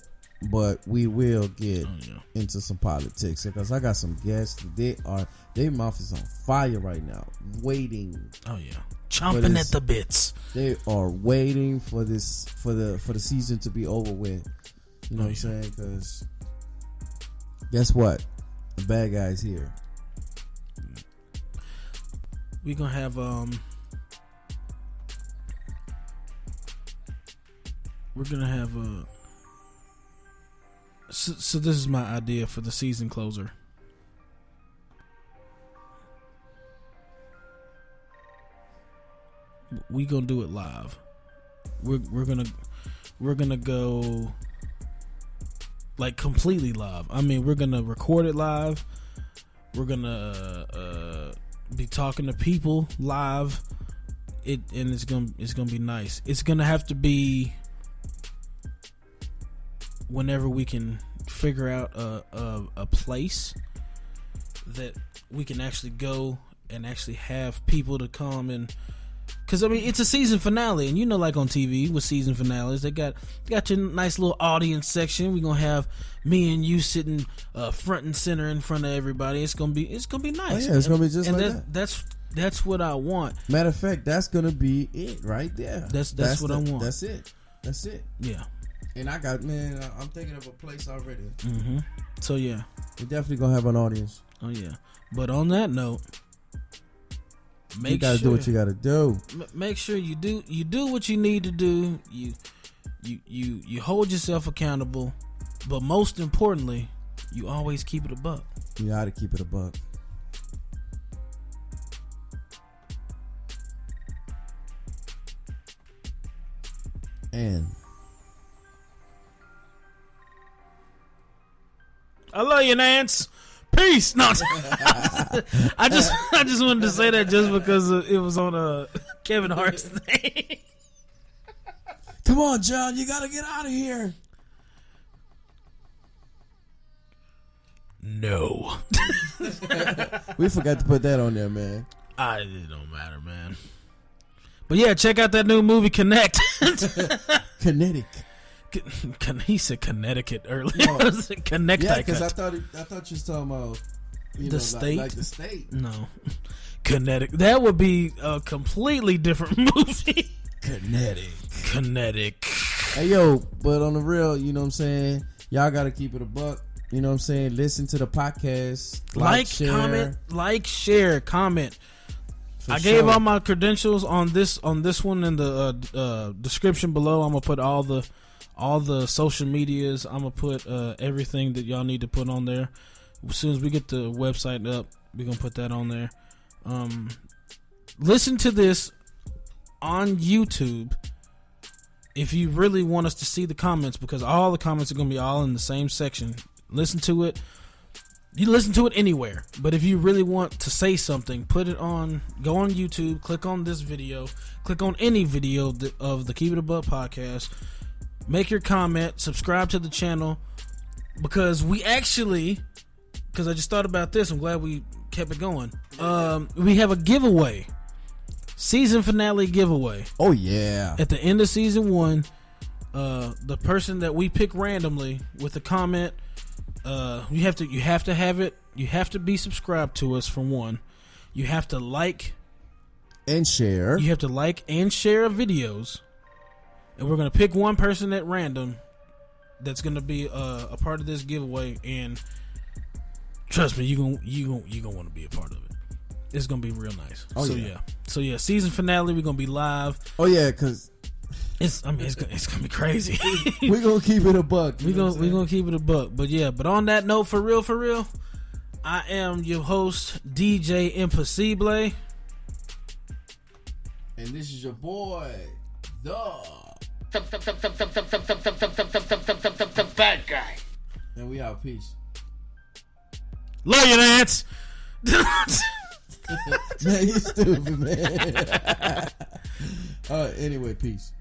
but we will get into some politics because I got some guests. Their mouth is on fire right now, waiting. Oh yeah, chomping at the bits. They are waiting for this for the season to be over with. You know what I'm saying? Because guess what? The bad guy's here. We gonna have we're gonna have so this is my idea for the season closer. We gonna do it live. We're gonna go like completely live. I mean, we're gonna record it live. We're gonna be talking to people live. And it's gonna be nice. It's gonna have to be whenever we can figure out a place. that we can actually go and actually have people to come and, because I mean it's a season finale, and you know, like on TV with season finales, they got your nice little audience section. We're gonna have me and you sitting front and center in front of everybody. It's gonna be nice. Oh, yeah, it's gonna be just and like that. That's what I want. Matter of fact, that's gonna be it right there. That's what I want. That's it. Yeah. And I'm thinking of a place already. Mm-hmm. So yeah, We're definitely gonna have an audience. oh yeah. But on that note, You gotta do what you gotta do. Make sure you do what you need to do. You hold yourself accountable, but most importantly, you always keep it a buck. You gotta keep it a buck. And I love you, Nance. Peace. No, I just wanted to say that just because it was on Kevin Hart's thing. come on, John, you gotta get out of here. No, We forgot to put that on there, man. it don't matter, man. But yeah, check out that new movie, Connect. Kinetic. He said Connecticut earlier. No. Connect. Yeah, because I thought you was talking about The state? like the state. No, Kinetic. That would be a completely different movie. Kinetic. Hey yo, but on the real, you know what I'm saying? Y'all gotta keep it a buck. You know what I'm saying? Listen to the podcast. Like, share. comment, share, comment. For I gave sure. all my credentials on this one in the description below. I'm gonna put all the social medias. I'm gonna put everything that y'all need to put on there. As soon as we get the website up, we're gonna put that on there. Listen to this on YouTube if you really want us to see the comments, because all the comments are gonna be all in the same section. Listen to it. You listen to it anywhere, but if you really want to say something, put it on. Go on YouTube, click on this video, click on any video of the Keep It Above podcast. Make your comment, subscribe to the channel, because I just thought about this. I'm glad we kept it going. We have a giveaway, season finale giveaway. Oh yeah. At the end of season 1, the person that we pick randomly with a comment, you have to have it. You have to be subscribed to us for one. You have to like and share. You have to like and share videos, and we're gonna pick one person at random that's gonna be a part of this giveaway. And trust me, you gonna want to be a part of it. It's gonna be real nice. Oh, So yeah, season finale. We're gonna be live. Oh yeah, because it's gonna be crazy. we're gonna keep it a buck. We're gonna keep it a buck. But on that note, for real, I am your host, DJ Impossible. And this is your boy, the bad guy. and we out. Peace. Love you, Nance. Man, you stupid, man. Anyway, peace.